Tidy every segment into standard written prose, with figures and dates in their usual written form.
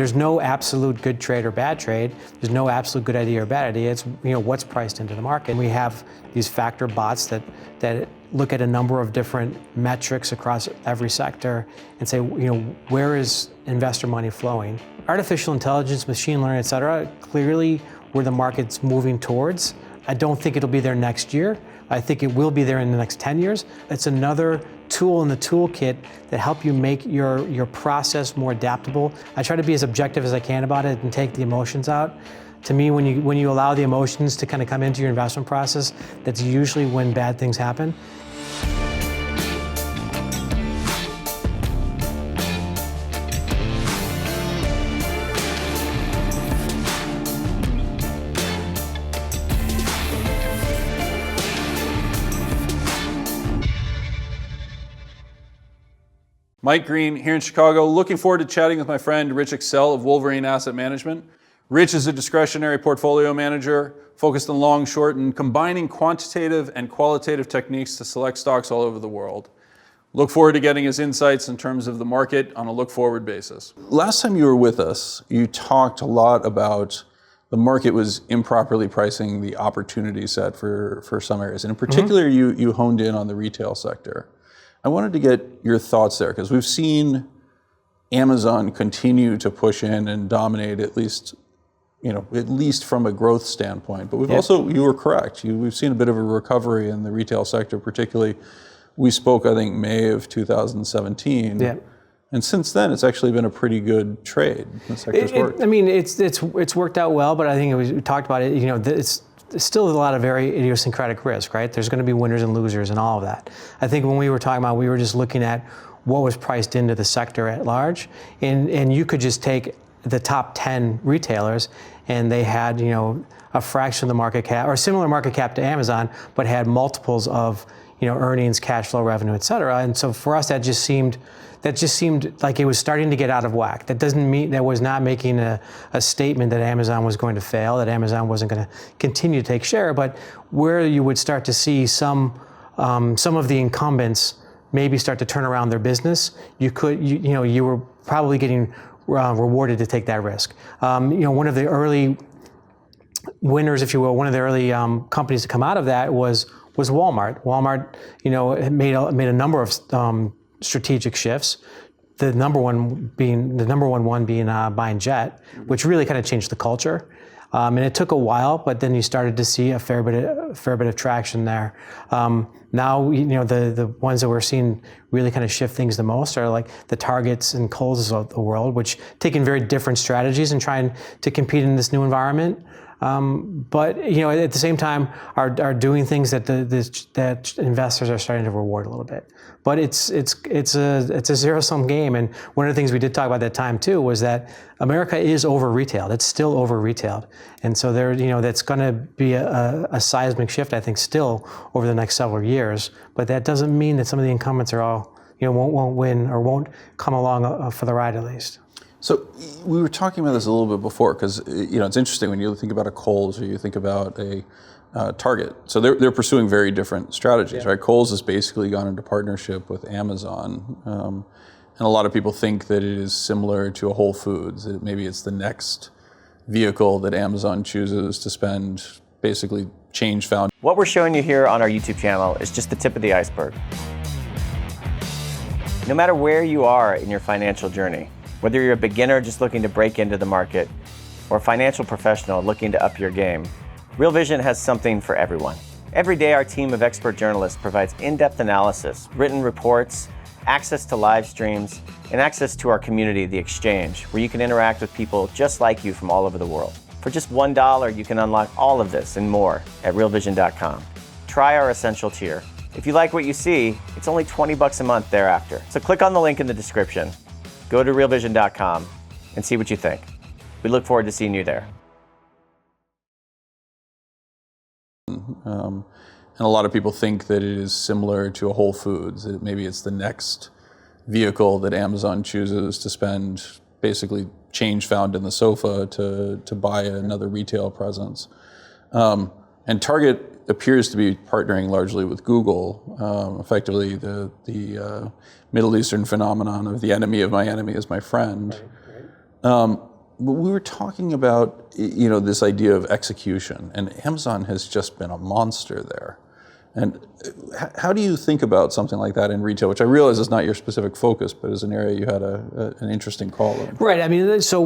there's no absolute good trade or bad trade. There's no absolute good idea or bad idea. It's what's priced into the market. And we have these factor bots that look at a number of different metrics across every sector and say, where is investor money flowing? Artificial intelligence, machine learning, et cetera, clearly where the market's moving towards. I don't think it'll be there next year. I think it will be there in the next 10 years. It's another tool in the toolkit that help you make your process more adaptable. I try to be as objective as I can about it and take the emotions out. To me, when you allow the emotions to kind of come into your investment process, that's usually when bad things happen. Mike Green here in Chicago, looking forward to chatting with my friend Rich Excell of Wolverine Asset Management. Rich is a discretionary portfolio manager focused on long, short, and combining quantitative and qualitative techniques to select stocks all over the world. Look forward to getting his insights in terms of the market on a look-forward basis. Last time you were with us, you talked a lot about the market was improperly pricing the opportunity set for some areas. And in particular, you honed in on the retail sector. I wanted to get your thoughts there because we've seen Amazon continue to push in and dominate at least from a growth standpoint. But we've also, you were correct, we've seen a bit of a recovery in the retail sector, particularly we spoke, I think, May of 2017. Yeah. And since then, it's actually been a pretty good trade. The sector's worked. It's worked out well, but I think we talked about it, it's still a lot of very idiosyncratic risk, right? There's going to be winners and losers and all of that. I think when we were talking about, we were just looking at what was priced into the sector at large, and you could just take the top 10 retailers, and they had a fraction of the market cap or similar market cap to Amazon, but had multiples of earnings, cash flow, revenue, et cetera. And so for us, that just seemed like it was starting to get out of whack. That doesn't mean that was not making a statement that Amazon was going to fail, that Amazon wasn't going to continue to take share, but where you would start to see some of the incumbents maybe start to turn around their business, you were probably getting rewarded to take that risk. One of the early winners, if you will, one of the early companies to come out of that was Walmart. Walmart, made a number of strategic shifts. The number one one being buying Jet, which really kind of changed the culture. And it took a while, but then you started to see a fair bit of traction there. Now, the ones that we're seeing really kind of shift things the most are like the Targets and Kohl's of the world, which taking very different strategies and trying to compete in this new environment. But at the same time, are doing things that that investors are starting to reward a little bit. But it's a zero-sum game. And one of the things we did talk about at that time too was that America is over-retailed. It's still over-retailed, and so that's going to be a seismic shift, I think, still over the next several years. But that doesn't mean that some of the incumbents are all won't win or won't come along for the ride at least. So we were talking about this a little bit before because it's interesting when you think about a Kohl's or you think about a Target. So they're pursuing very different strategies, right? Kohl's has basically gone into partnership with Amazon, and a lot of people think that it is similar to a Whole Foods. Maybe it's the next vehicle that Amazon chooses to spend, basically change found. What we're showing you here on our YouTube channel is just the tip of the iceberg. No matter where you are in your financial journey, whether you're a beginner just looking to break into the market or a financial professional looking to up your game, Real Vision has something for everyone. Every day, our team of expert journalists provides in-depth analysis, written reports, access to live streams, and access to our community, The Exchange, where you can interact with people just like you from all over the world. For just $1, you can unlock all of this and more at realvision.com. Try our Essential tier. If you like what you see, it's only $20 a month thereafter. So click on the link in the description. Go to realvision.com and see what you think. We look forward to seeing you there. And a lot of people think that it is similar to a Whole Foods. Maybe it's the next vehicle that Amazon chooses to spend, basically change found in the sofa to buy another retail presence. And Target appears to be partnering largely with Google, effectively the Middle Eastern phenomenon of the enemy of my enemy is my friend. But we were talking about, this idea of execution, and Amazon has just been a monster there. And how do you think about something like that in retail, which I realize is not your specific focus, but is an area you had an interesting call in? Right. I mean, so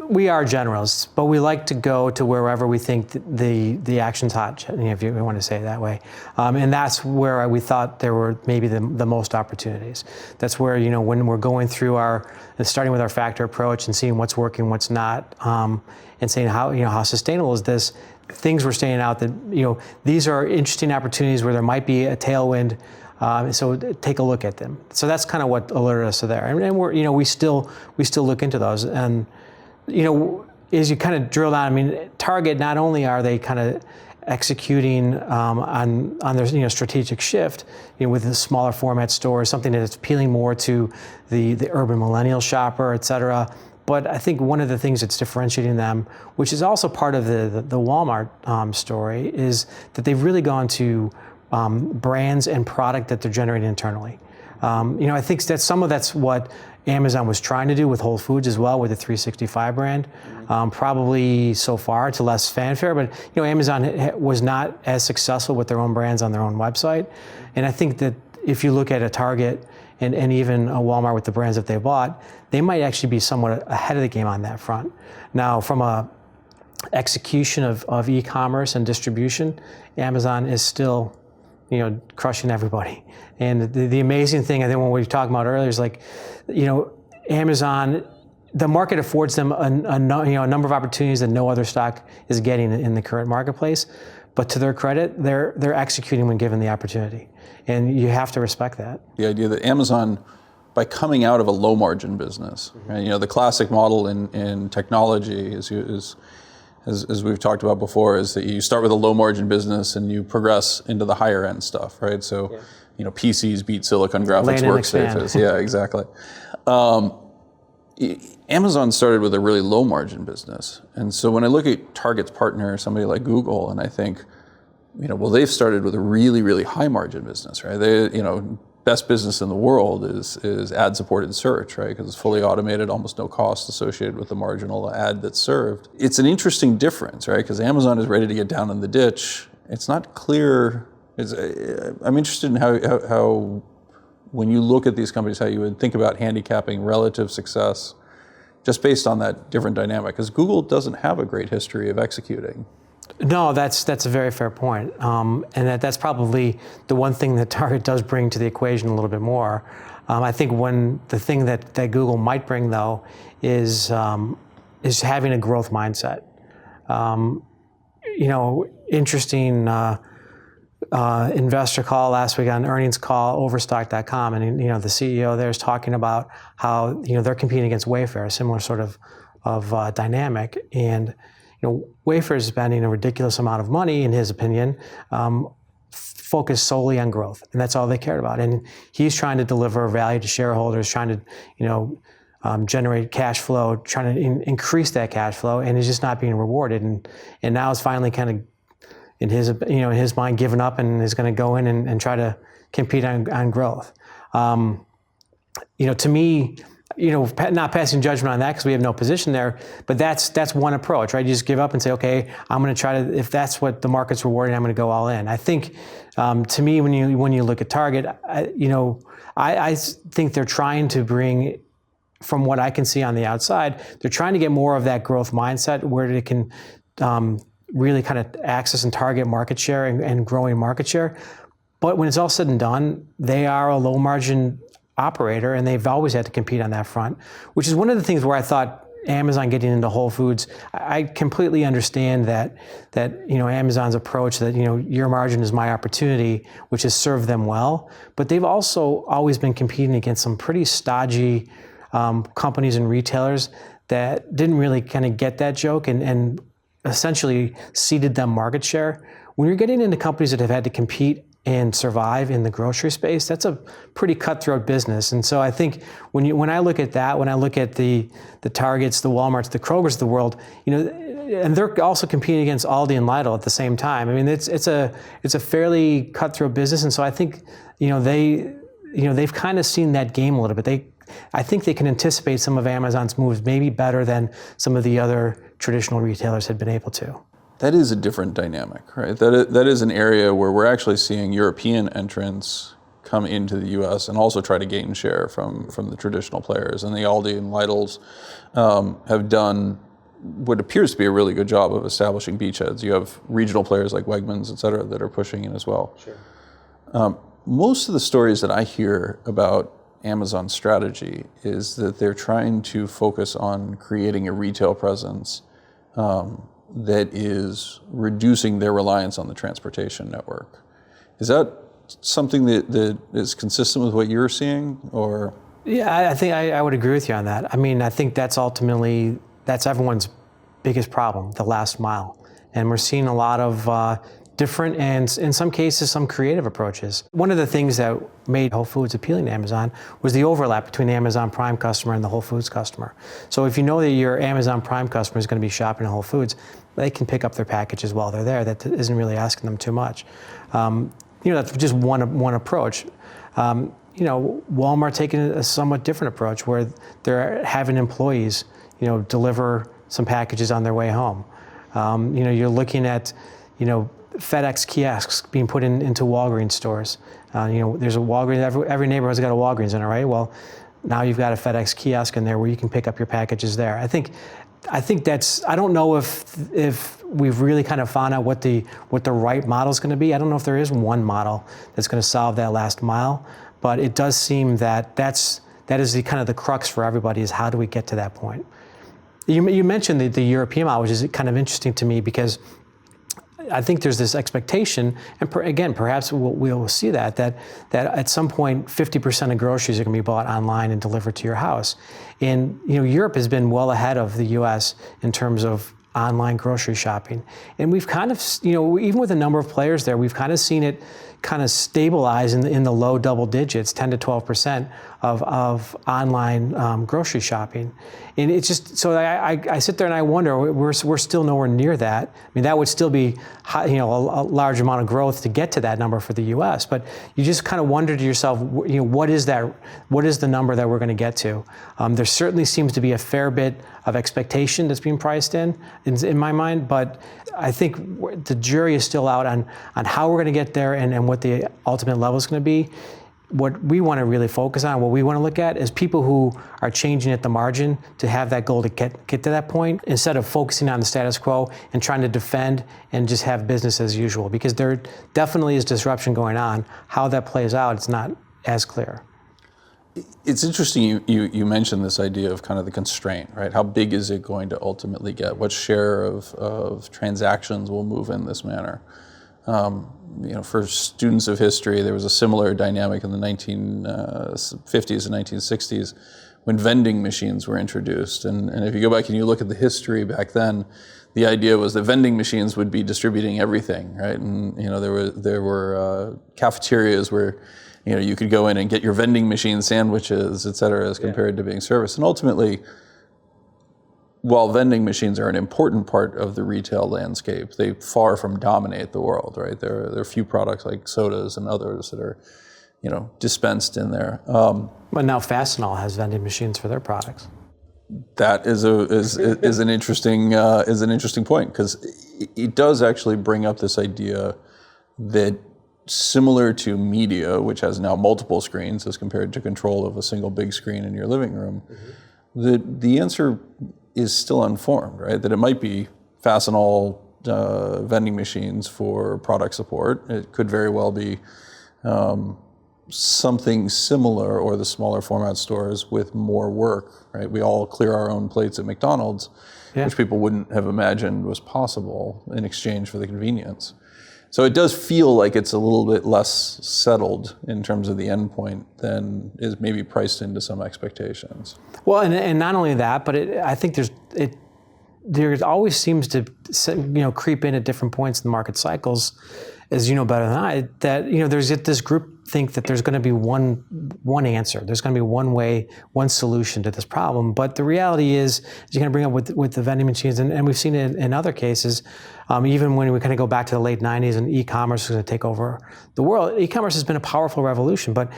we are generalists, but we like to go to wherever we think the action's hot, if you want to say it that way. And that's where we thought there were maybe the most opportunities. That's where, when we're going through starting with our factor approach and seeing what's working, what's not, and saying how sustainable is this, things were standing out that, these are interesting opportunities where there might be a tailwind. So take a look at them. So that's kind of what alerted us to there. And we're, we still look into those. And, as you kind of drill down, I mean, Target, not only are they kind of executing on their strategic shift, with the smaller format stores, something that's appealing more to the urban millennial shopper, et cetera. But I think one of the things that's differentiating them, which is also part of the Walmart story, is that they've really gone to brands and product that they're generating internally. I think that's what Amazon was trying to do with Whole Foods as well, with the 365 brand. Probably so far to less fanfare, but Amazon was not as successful with their own brands on their own website. And I think that if you look at a Target and even a Walmart with the brands that they bought, they might actually be somewhat ahead of the game on that front. Now, from a execution of e-commerce and distribution, Amazon is still crushing everybody. And the amazing thing, I think, when we were talking about earlier, is Amazon, the market affords them a number of opportunities that no other stock is getting in the current marketplace. But to their credit, they're executing when given the opportunity, and you have to respect that. The idea that Amazon, by coming out of a low margin business, right, the classic model in technology is as we've talked about before, is that you start with a low margin business and you progress into the higher end stuff, right? So, PCs beat Silicon Graphics workstations. Yeah, exactly. Amazon started with a really low margin business. And so when I look at Target's partner, somebody like Google, and I think, they've started with a really, really high margin business, right? They, best business in the world is ad-supported search, right? Because it's fully automated, almost no cost associated with the marginal ad that's served. It's an interesting difference, right? Because Amazon is ready to get down in the ditch. It's not clear. I'm interested in how, when you look at these companies, how you would think about handicapping relative success, just based on that different dynamic. Because Google doesn't have a great history of executing. No, that's a very fair point. And that's probably the one thing that Target does bring to the equation a little bit more. I think the thing that Google might bring, though, is having a growth mindset. Interesting investor call last week on earnings call, Overstock.com, and the CEO there is talking about how they're competing against Wayfair, a similar sort of dynamic, and Wayfair is spending a ridiculous amount of money, in his opinion, focused solely on growth, and that's all they cared about. And he's trying to deliver value to shareholders, trying to, generate cash flow, trying to increase that cash flow, and he's just not being rewarded. And now it's finally kind of, in his mind, given up and is going to go in and try to compete on growth. To me, not passing judgment on that because we have no position there, but that's one approach, right? You just give up and say, okay, I'm going to try to, if that's what the market's rewarding, I'm going to go all in. I think, to me, when you look at Target, I think they're trying to bring, from what I can see on the outside, they're trying to get more of that growth mindset where they can really kind of access and target market share and growing market share. But when it's all said and done, they are a low margin operator, and they've always had to compete on that front, which is one of the things where I thought Amazon getting into Whole Foods, I completely understand that Amazon's approach that your margin is my opportunity, which has served them well, but they've also always been competing against some pretty stodgy companies and retailers that didn't really kind of get that joke and essentially ceded them market share. When you're getting into companies that have had to compete and survive in the grocery space, that's a pretty cutthroat business. And so I think when I look at that, when I look at the Targets, the Walmarts, the Krogers of the world, and they're also competing against Aldi and Lidl at the same time. I mean, it's a fairly cutthroat business, and so I think they've kind of seen that game a little bit. I think they can anticipate some of Amazon's moves maybe better than some of the other traditional retailers had been able to. That is a different dynamic, right? That is an area where we're actually seeing European entrants come into the U.S. and also try to gain share from the traditional players. And the Aldi and Lidl's have done what appears to be a really good job of establishing beachheads. You have regional players like Wegmans, et cetera, that are pushing in as well. Sure. Most of the stories that I hear about Amazon's strategy is that they're trying to focus on creating a retail presence that is reducing their reliance on the transportation network. Is that something that is consistent with what you're seeing, or? Yeah, I think I would agree with you on that. I mean, I think that's ultimately, that's everyone's biggest problem, the last mile. And we're seeing a lot of different and, in some cases, some creative approaches. One of the things that made Whole Foods appealing to Amazon was the overlap between the Amazon Prime customer and the Whole Foods customer. So if you know that your Amazon Prime customer is going to be shopping at Whole Foods, they can pick up their packages while they're there. That isn't really asking them too much. That's just one approach. Walmart taking a somewhat different approach where they're having employees, deliver some packages on their way home. You're looking at, FedEx kiosks being put into Walgreens stores. There's a Walgreens, every neighborhood's got a Walgreens in it, right? Well, now you've got a FedEx kiosk in there where you can pick up your packages there. I think that's, I don't know if we've really kind of found out what the right model is going to be. I don't know if there is one model that's going to solve that last mile, but it does seem that is the kind of the crux for everybody, is how do we get to that point? You mentioned the European model, which is kind of interesting to me because I think there's this expectation, and again, perhaps we'll see that at some point 50% of groceries are going to be bought online and delivered to your house. And Europe has been well ahead of the U.S. in terms of online grocery shopping. And we've kind of, even with a number of players there, we've kind of seen it kind of stabilize in the low double digits, 10 to 12% of online grocery shopping. And it's just, so I sit there and I wonder, we're still nowhere near that. I mean, that would still be high, a large amount of growth to get to that number for the U.S. But you just kind of wonder to yourself, what is that? What is the number that we're going to get to? There certainly seems to be a fair bit of expectation that's being priced in my mind, but I think the jury is still out on how we're going to get there and what the ultimate level is going to be. What we want to really focus on, what we want to look at, is people who are changing at the margin to have that goal to get to that point, instead of focusing on the status quo and trying to defend and just have business as usual. Because there definitely is disruption going on. How that plays out, it's not as clear. It's interesting you mentioned this idea of kind of the constraint, right? How big is it going to ultimately get? What share of transactions will move in this manner? For students of history, there was a similar dynamic in the 1950s and 1960s when vending machines were introduced. And if you go back and you look at the history back then, the idea was that vending machines would be distributing everything, right? And there were cafeterias where you could go in and get your vending machine sandwiches, et cetera, as compared to being serviced. And ultimately, while vending machines are an important part of the retail landscape, they far from dominate the world, right? There are a few products like sodas and others that are, dispensed in there. But now Fastenal has vending machines for their products. That is an interesting point, because it does actually bring up this idea that, similar to media, which has now multiple screens as compared to control of a single big screen in your living room, the answer is still unformed, right? That it might be Fastenal vending machines for product support. It could very well be something similar, or the smaller format stores with more work, right? We all clear our own plates at McDonald's, which people wouldn't have imagined was possible in exchange for the convenience. So it does feel like it's a little bit less settled in terms of the endpoint than is maybe priced into some expectations. Well, and not only that, but I think there always seems to creep in at different points in the market cycles, as you know better than I, that there's this group think that there's going to be one answer. There's going to be one way, one solution to this problem. But the reality is you're going to bring up with the vending machines, and we've seen it in other cases, even when we kind of go back to the late 90s and e-commerce was going to take over the world. E-commerce has been a powerful revolution, but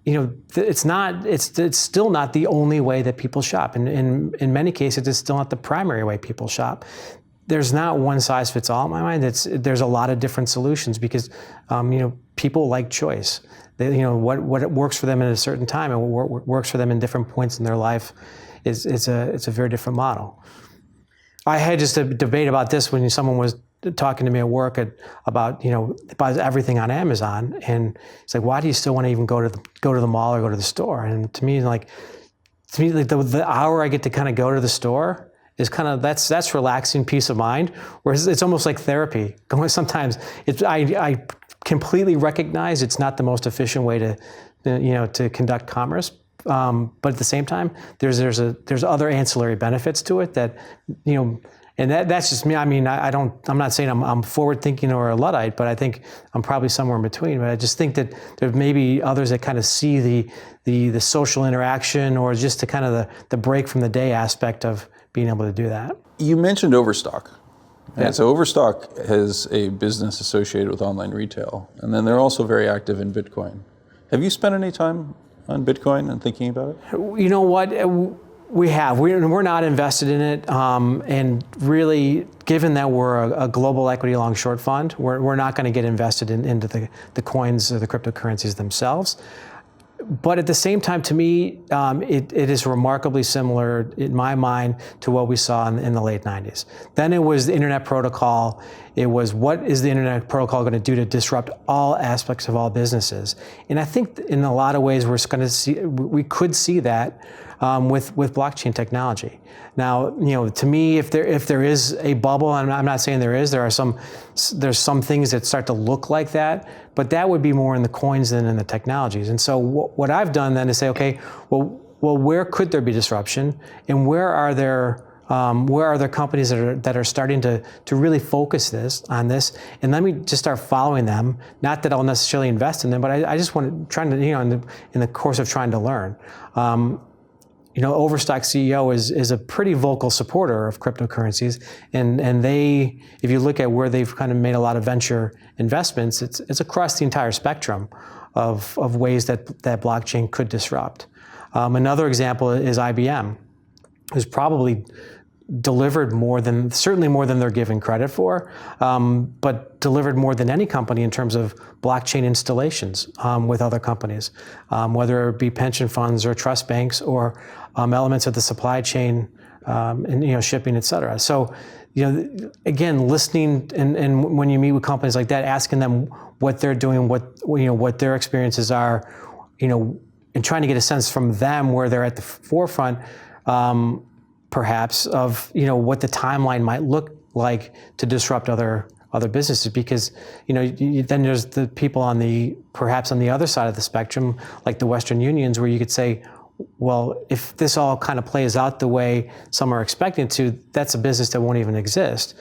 it's still not the only way that people shop. And in many cases, it's still not the primary way people shop. There's not one size fits all in my mind. There's a lot of different solutions because, people like choice. What works for them at a certain time and what works for them in different points in their life it's a very different model. I had just a debate about this when someone was talking to me at work about everything on Amazon, and it's like, why do you still want to even go to the mall or go to the store? And to me, the hour I get to kind of go to the store is kind of that's relaxing, peace of mind. Whereas it's almost like therapy. Sometimes I completely recognize it's not the most efficient way to conduct commerce. But at the same time, there's other ancillary benefits to it that, and that's just me. I mean, I'm not saying I'm forward thinking or a Luddite, but I think I'm probably somewhere in between. But I just think that there may be others that kind of see the social interaction or just the kind of the break from the day aspect of being able to do that. You mentioned Overstock. Yeah. And so Overstock has a business associated with online retail, and then they're also very active in Bitcoin. Have you spent any time on Bitcoin and thinking about it? You know what? We have. We're not invested in it. And really, given that we're a global equity long short fund, we're not going to get invested into the coins or the cryptocurrencies themselves. But at the same time, to me, it is remarkably similar in my mind to what we saw in the late 90s. Then it was the internet protocol. It was, what is the internet protocol going to do to disrupt all aspects of all businesses? And I think in a lot of ways we could see that with blockchain technology. Now, to me, if there is a bubble, I'm not saying there's some things that start to look like that, but that would be more in the coins than in the technologies. And so what I've done then is say, okay, well, where could there be disruption, and where are there companies that are starting to really focus on this, and let me just start following them. Not that I'll necessarily invest in them, but I just want to try to, in the course of trying to learn. Overstock CEO is a pretty vocal supporter of cryptocurrencies, and they, if you look at where they've kind of made a lot of venture investments, it's across the entire spectrum of ways that blockchain could disrupt. Another example is IBM, who's probably delivered certainly more than they're given credit for, but delivered more than any company in terms of blockchain installations with other companies, whether it be pension funds or trust banks or elements of the supply chain and shipping, et cetera. So, again, listening and when you meet with companies like that, asking them what they're doing, what their experiences are, and trying to get a sense from them where they're at the forefront, perhaps of what the timeline might look like to disrupt other businesses, because then there's the people perhaps on the other side of the spectrum, like the Western Unions, where you could say, well, if this all kind of plays out the way some are expecting to, that's a business that won't even exist.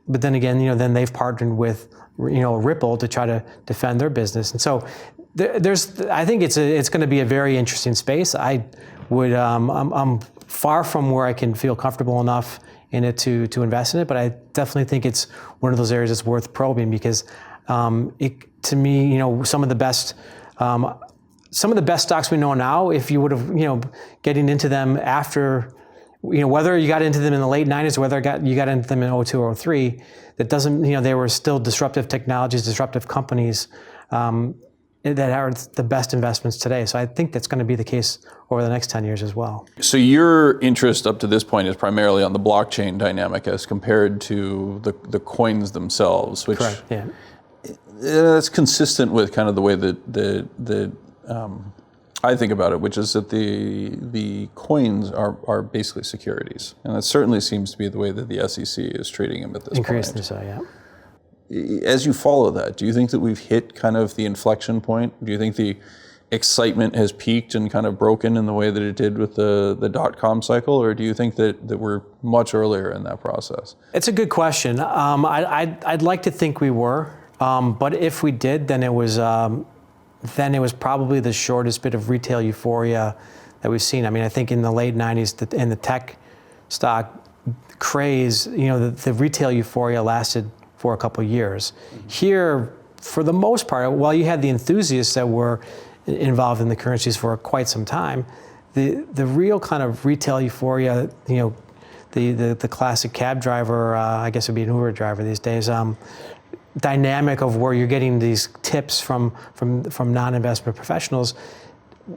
But then again, then they've partnered with Ripple to try to defend their business, and so I think it's going to be a very interesting space. I'm far from where I can feel comfortable enough in it to invest in it, but I definitely think it's one of those areas that's worth probing, because to me, some of the best stocks we know now, if you would have, getting into them after, whether you got into them in the late 90s or whether you got into them in 02 or 03, that doesn't, they were still disruptive technologies, disruptive companies that are the best investments today. So I think that's going to be the case over the next 10 years as well. So your interest up to this point is primarily on the blockchain dynamic as compared to the coins themselves, which correct, yeah. That's consistent with kind of the way that I think about it, which is that the coins are basically securities, and that certainly seems to be the way that the SEC is treating them at this point. Increasingly so, yeah. As you follow that, do you think that we've hit kind of the inflection point? Do you think the excitement has peaked and kind of broken in the way that it did with the dot-com cycle, or do you think that we're much earlier in that process? It's a good question. I'd like to think we were, but if we did, then it was probably the shortest bit of retail euphoria that we've seen. I mean, I think in the late 90s, in the tech stock craze, the retail euphoria lasted for a couple of years. Mm-hmm. Here, for the most part, while you had the enthusiasts that were involved in the currencies for quite some time. The real kind of retail euphoria, the classic cab driver, I guess it would be an Uber driver these days, dynamic of where you're getting these tips from non-investment professionals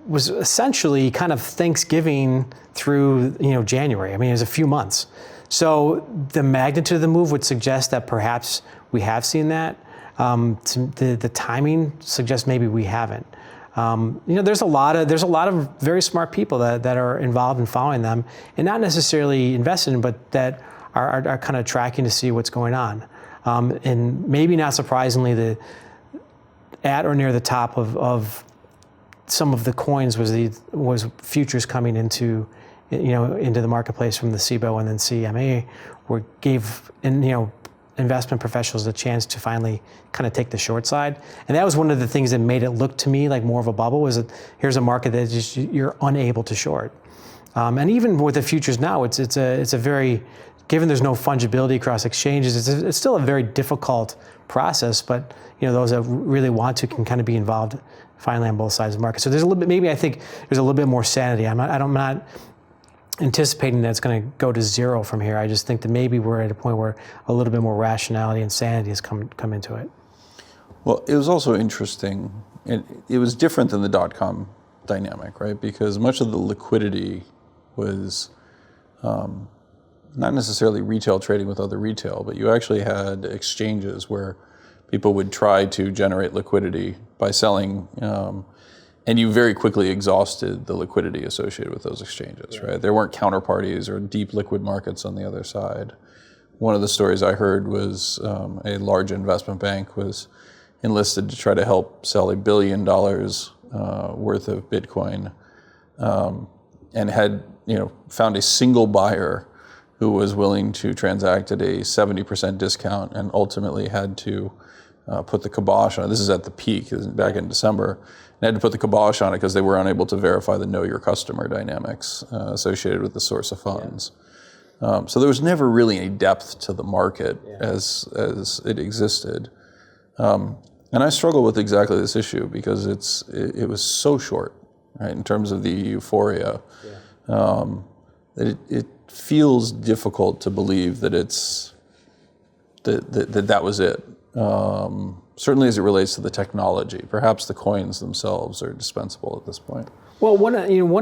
was essentially kind of Thanksgiving through January. I mean, it was a few months. So the magnitude of the move would suggest that perhaps we have seen that. The timing suggests maybe we haven't. There's a lot of very smart people that are involved in following them, and not necessarily invested in, but that are kind of tracking to see what's going on. And maybe not surprisingly, at or near the top of some of the coins was futures coming into the marketplace from the SIBO and then CME, where gave investment professionals a chance to finally kind of take the short side. And that was one of the things that made it look to me like more of a bubble, was that here's a market that just you're unable to short. And even with the futures now, it's a very, given there's no fungibility across exchanges, it's still a very difficult process, but those that really want to can kind of be involved finally on both sides of the market. So there's a little bit, maybe I think there's a little bit more sanity. I'm not anticipating that it's going to go to zero from here. I just think that maybe we're at a point where a little bit more rationality and sanity has come into it. Well, it was also interesting. It was different than the dot-com dynamic, right? Because much of the liquidity was not necessarily retail trading with other retail, but you actually had exchanges where people would try to generate liquidity by selling, and you very quickly exhausted the liquidity associated with those exchanges, right? There weren't counterparties or deep liquid markets on the other side. One of the stories I heard was a large investment bank was enlisted to try to help sell $1 billion worth of Bitcoin, and had found a single buyer who was willing to transact at a 70% discount, and ultimately had to put the kibosh on it. This is at the peak, back in December. And had to put the kibosh on it because they were unable to verify the know your customer dynamics associated with the source of funds. So there was never really any depth to the market as it existed. And I struggle with exactly this issue because it was so short, right, in terms of the euphoria, that it feels difficult to believe that that was it. Certainly as it relates to the technology. Perhaps the coins themselves are dispensable at this point. Well, one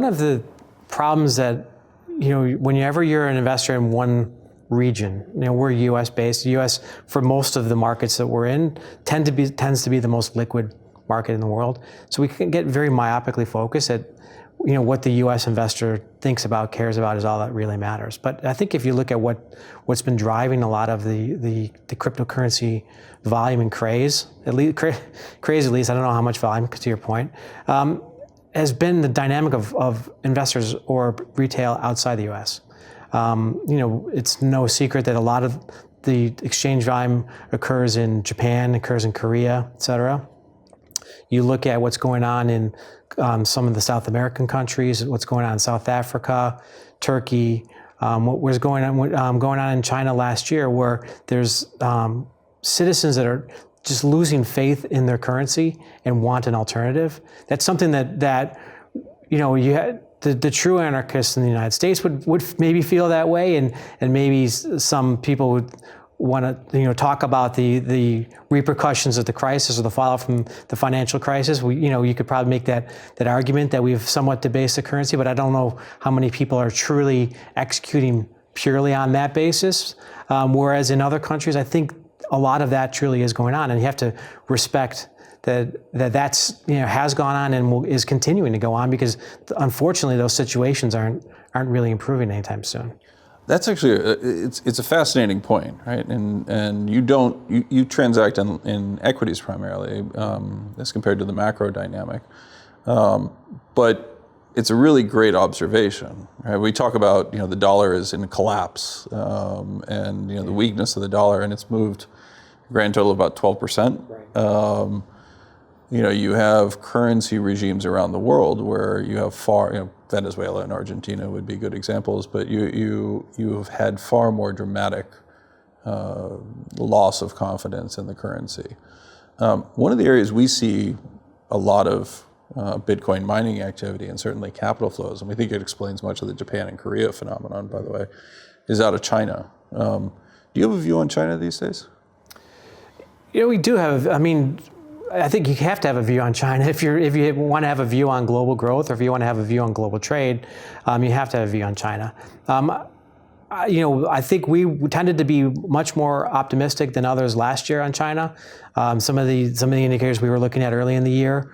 of the problems that, whenever you're an investor in one region, we're U.S. based. The U.S., for most of the markets that we're in, tends to be the most liquid market in the world. So we can get very myopically focused at what the U.S. investor thinks about, cares about, is all that really matters. But I think if you look at what's been driving a lot of the cryptocurrency volume and craze, at least, I don't know how much volume, to your point, has been the dynamic of investors or retail outside the U.S. It's no secret that a lot of the exchange volume occurs in Japan, occurs in Korea, et cetera. You look at what's going on in some of the South American countries, what's going on in South Africa, Turkey, what was going on in China last year, where there's citizens that are just losing faith in their currency and want an alternative. That's something that you had. The true anarchists in the United States would maybe feel that way, and maybe some people would want to talk about the repercussions of the crisis or the fallout from the financial crisis. You could probably make that argument that we've somewhat debased the currency, but I don't know how many people are truly executing purely on that basis. Whereas in other countries, I think a lot of that truly is going on, and you have to respect that's has gone on and is continuing to go on, because unfortunately those situations aren't really improving anytime soon. That's actually it's a fascinating point, right? And you transact in equities primarily as compared to the macro dynamic, but it's a really great observation, right? We talk about the dollar is in collapse, and the weakness of the dollar, and it's moved a grand total of about 12%. Right. You have currency regimes around the world where you have Venezuela and Argentina would be good examples, but you've had far more dramatic loss of confidence in the currency. One of the areas we see a lot of Bitcoin mining activity and certainly capital flows, and we think it explains much of the Japan and Korea phenomenon, by the way, is out of China. Do you have a view on China these days? We do have. I mean, I think you have to have a view on China if you want to have a view on global growth, or if you want to have a view on global trade. You have to have a view on China. I think we tended to be much more optimistic than others last year on China. Some of the indicators we were looking at early in the year,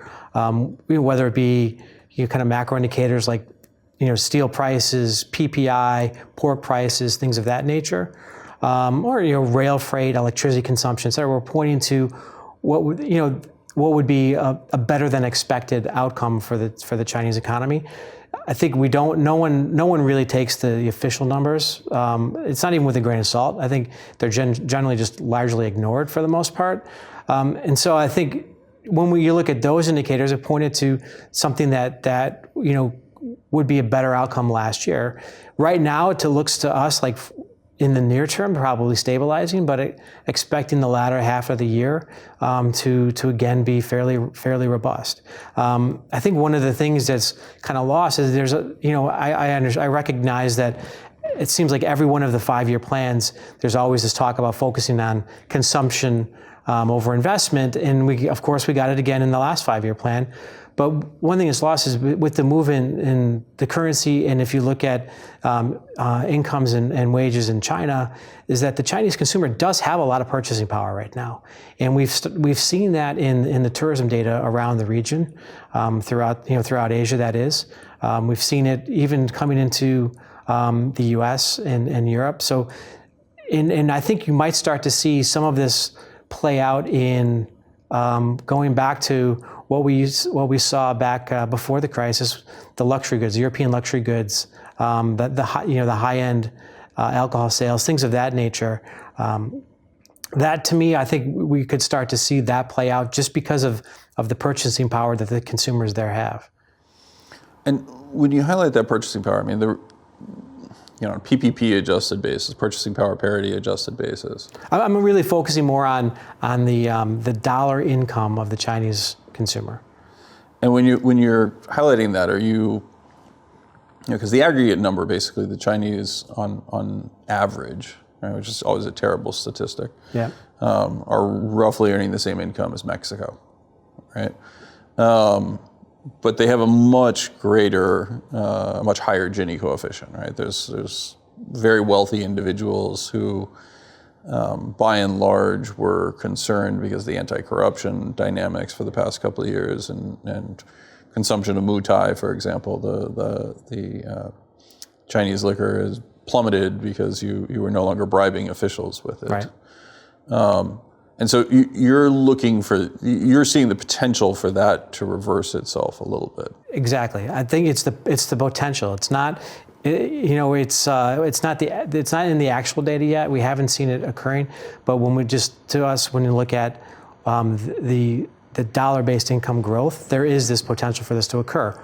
whether it be kind of macro indicators like steel prices, PPI, pork prices, things of that nature, or rail freight, electricity consumption, etc. We're pointing to what would be a better than expected outcome for the Chinese economy. I think no one really takes the official numbers. It's not even with a grain of salt. I think they're generally just largely ignored for the most part. And so I think when you look at those indicators, it pointed to something that would be a better outcome last year. Right now, it looks to us like in the near term, probably stabilizing, but expecting the latter half of the year to again be fairly robust. I think one of the things that's kind of lost is I recognize that it seems like every one of the 5-year plans, there's always this talk about focusing on consumption over investment, and we got it again in the last 5-year plan. But one thing that's lost is with the move in the currency, and if you look at incomes and wages in China, is that the Chinese consumer does have a lot of purchasing power right now, and we've seen that in the tourism data around the region, throughout Asia. That is, we've seen it even coming into the U.S. and Europe. So, and I think you might start to see some of this play out in going back to what we saw back before the crisis, the luxury goods, European luxury goods, the high end alcohol sales, things of that nature. That to me, I think we could start to see that play out just because of the purchasing power that the consumers there have. And when you highlight that purchasing power, I mean, on PPP adjusted basis, purchasing power parity adjusted basis. I'm really focusing more on the dollar income of the Chinese consumer. And when you're highlighting that, are you, because the aggregate number, basically, the Chinese on average, right, which is always a terrible statistic, yeah, are roughly earning the same income as Mexico, right? But they have a much greater, much higher Gini coefficient, right? There's very wealthy individuals who, by and large, were concerned because of the anti-corruption dynamics for the past couple of years, and consumption of mutai, for example, the Chinese liquor has plummeted because you were no longer bribing officials with it. Right. And so you're seeing the potential for that to reverse itself a little bit. Exactly. I think it's the potential. It's not, it's not in the actual data yet. We haven't seen it occurring. But when you look at the dollar-based income growth, there is this potential for this to occur.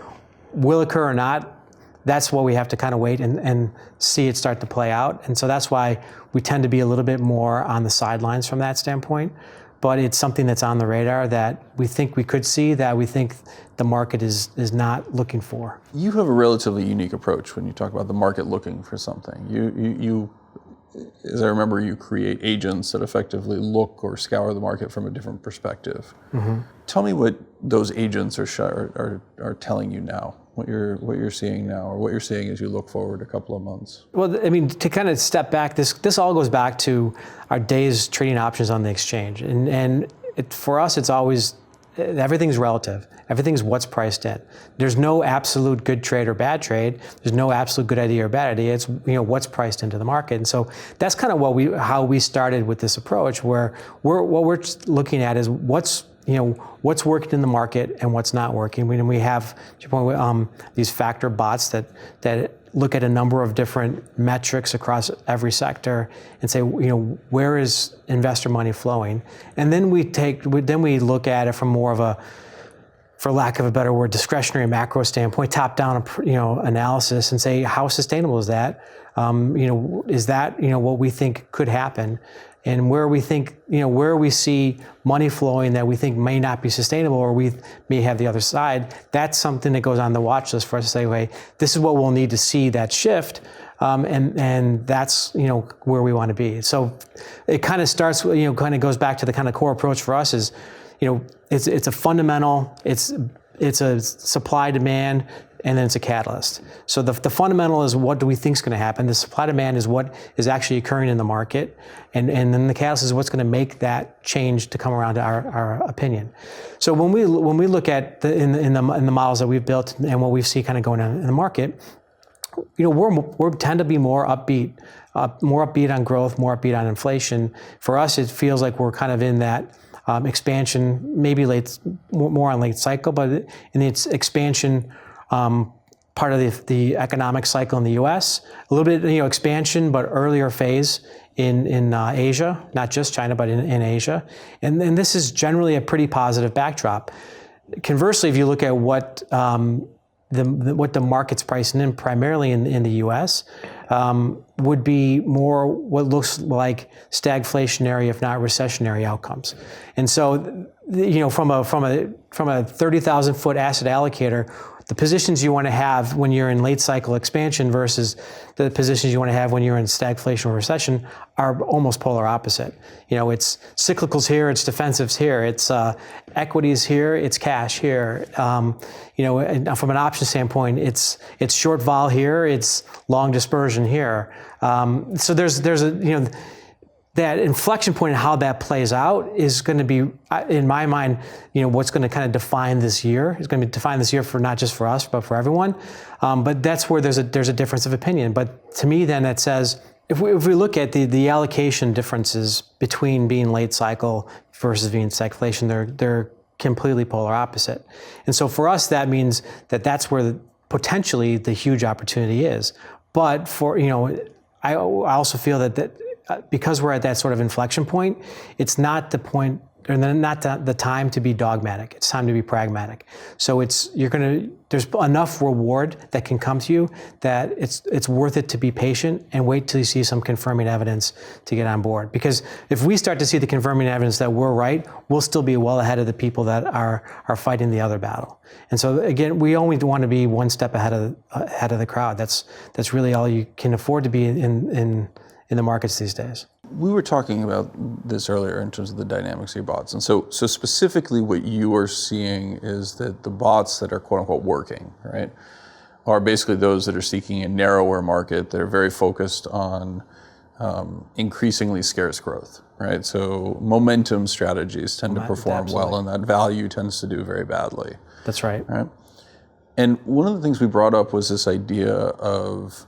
Will occur or not? That's what we have to kind of wait and see it start to play out. And so that's why we tend to be a little bit more on the sidelines from that standpoint. But it's something that's on the radar that we think we could see, that we think the market is not looking for. You have a relatively unique approach when you talk about the market looking for something. You as I remember, you create agents that effectively look or scour the market from a different perspective. Mm-hmm. Tell me what those agents are telling you now. What you're seeing now, or what you're seeing as you look forward a couple of months? Well, I mean, to kind of step back, this all goes back to our days trading options on the exchange, and for us, it's always everything's relative. Everything's what's priced in. There's no absolute good trade or bad trade. There's no absolute good idea or bad idea. It's what's priced into the market, and so that's kind of how we started with this approach, where what we're looking at is what's working in the market and what's not working. We have these factor bots that look at a number of different metrics across every sector and say, where is investor money flowing? And then we look at it from more of a, for lack of a better word, discretionary macro standpoint, top-down analysis, and say, how sustainable is that? Is that what we think could happen? and where we think, where we see money flowing that we think may not be sustainable, or we may have the other side, that's something that goes on the watch list for us to say, okay, this is what we'll need to see that shift. And that's, where we want to be. So it kind of starts, kind of goes back to the kind of core approach for us is, it's a fundamental, it's a supply demand, and then it's a catalyst. So the fundamental is what do we think is going to happen. The supply demand is what is actually occurring in the market, and then the catalyst is what's going to make that change to come around to our opinion. So when we look at in the models that we've built and what we see kind of going on in the market, we tend to be more upbeat on growth, more upbeat on inflation. For us, it feels like we're kind of in that expansion, maybe more on late cycle, but in its expansion part of the economic cycle in the U.S. A little bit, expansion, but earlier phase in Asia, not just China, but in Asia. And this is generally a pretty positive backdrop. Conversely, if you look at what the market's pricing in, primarily in the U.S., would be more what looks like stagflationary, if not recessionary outcomes. And so, from a 30,000 foot asset allocator, the positions you want to have when you're in late cycle expansion versus the positions you want to have when you're in stagflation or recession are almost polar opposite. It's cyclicals here, it's defensives here, it's equities here, it's cash here. And from an option standpoint, it's short vol here, it's long dispersion here. So there's a that inflection point and how that plays out is going to be, in my mind, what's going to kind of define this year. It's going to define this year for not just for us, but for everyone. But that's where there's a difference of opinion. But to me, then, that says, if we look at the allocation differences between being late cycle versus being stagflation, they're completely polar opposite. And so for us, that means that's where potentially the huge opportunity is. But for, I also feel that because we're at that sort of inflection point, it's not the point, or not the time to be dogmatic. It's time to be pragmatic. So there's enough reward that can come to you that it's worth it to be patient and wait till you see some confirming evidence to get on board. Because if we start to see the confirming evidence that we're right, we'll still be well ahead of the people that are fighting the other battle. And so again, we only want to be one step ahead of the crowd. That's really all you can afford to be in the markets these days. We were talking about this earlier in terms of the dynamics of your bots. And so specifically what you are seeing is that the bots that are quote unquote working, right, are basically those that are seeking a narrower market, that are very focused on increasingly scarce growth, right? So momentum strategies tend to perform well, and that value tends to do very badly. That's right. Right. And one of the things we brought up was this idea of,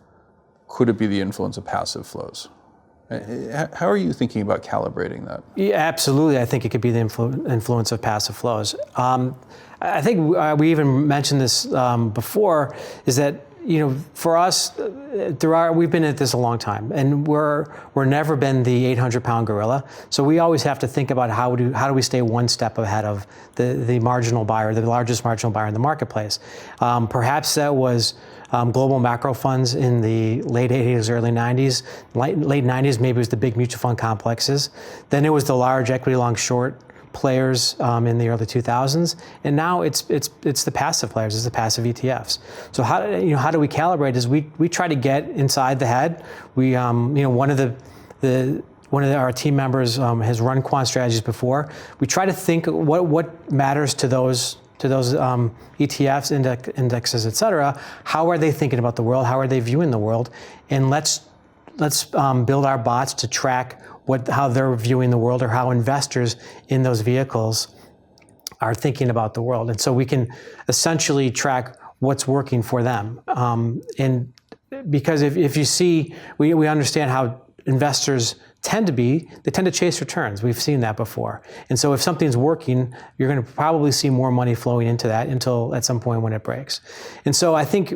could it be the influence of passive flows? How are you thinking about calibrating that? Yeah, absolutely. I think it could be the influence of passive flows. I think we even mentioned this before, is that for us, we've been at this a long time, and we're never been the 800-pound gorilla. So we always have to think about how do we stay one step ahead of the marginal buyer, the largest marginal buyer in the marketplace. Perhaps that was global macro funds in the late 80s, early 90s. Late 90s, maybe it was the big mutual fund complexes. Then it was the large equity long short players in the early 2000s, and now it's the passive players, it's the passive ETFs. So how do we calibrate? Is we try to get inside the head. We one of our team members has run quant strategies before. We try to think what matters to those ETFs, indexes, et cetera. How are they thinking about the world? How are they viewing the world? And let's build our bots to track how they're viewing the world, or how investors in those vehicles are thinking about the world. And so we can essentially track what's working for them. And because if you see, we understand how investors tend to chase returns. We've seen that before. And so if something's working, you're going to probably see more money flowing into that until at some point when it breaks. And so I think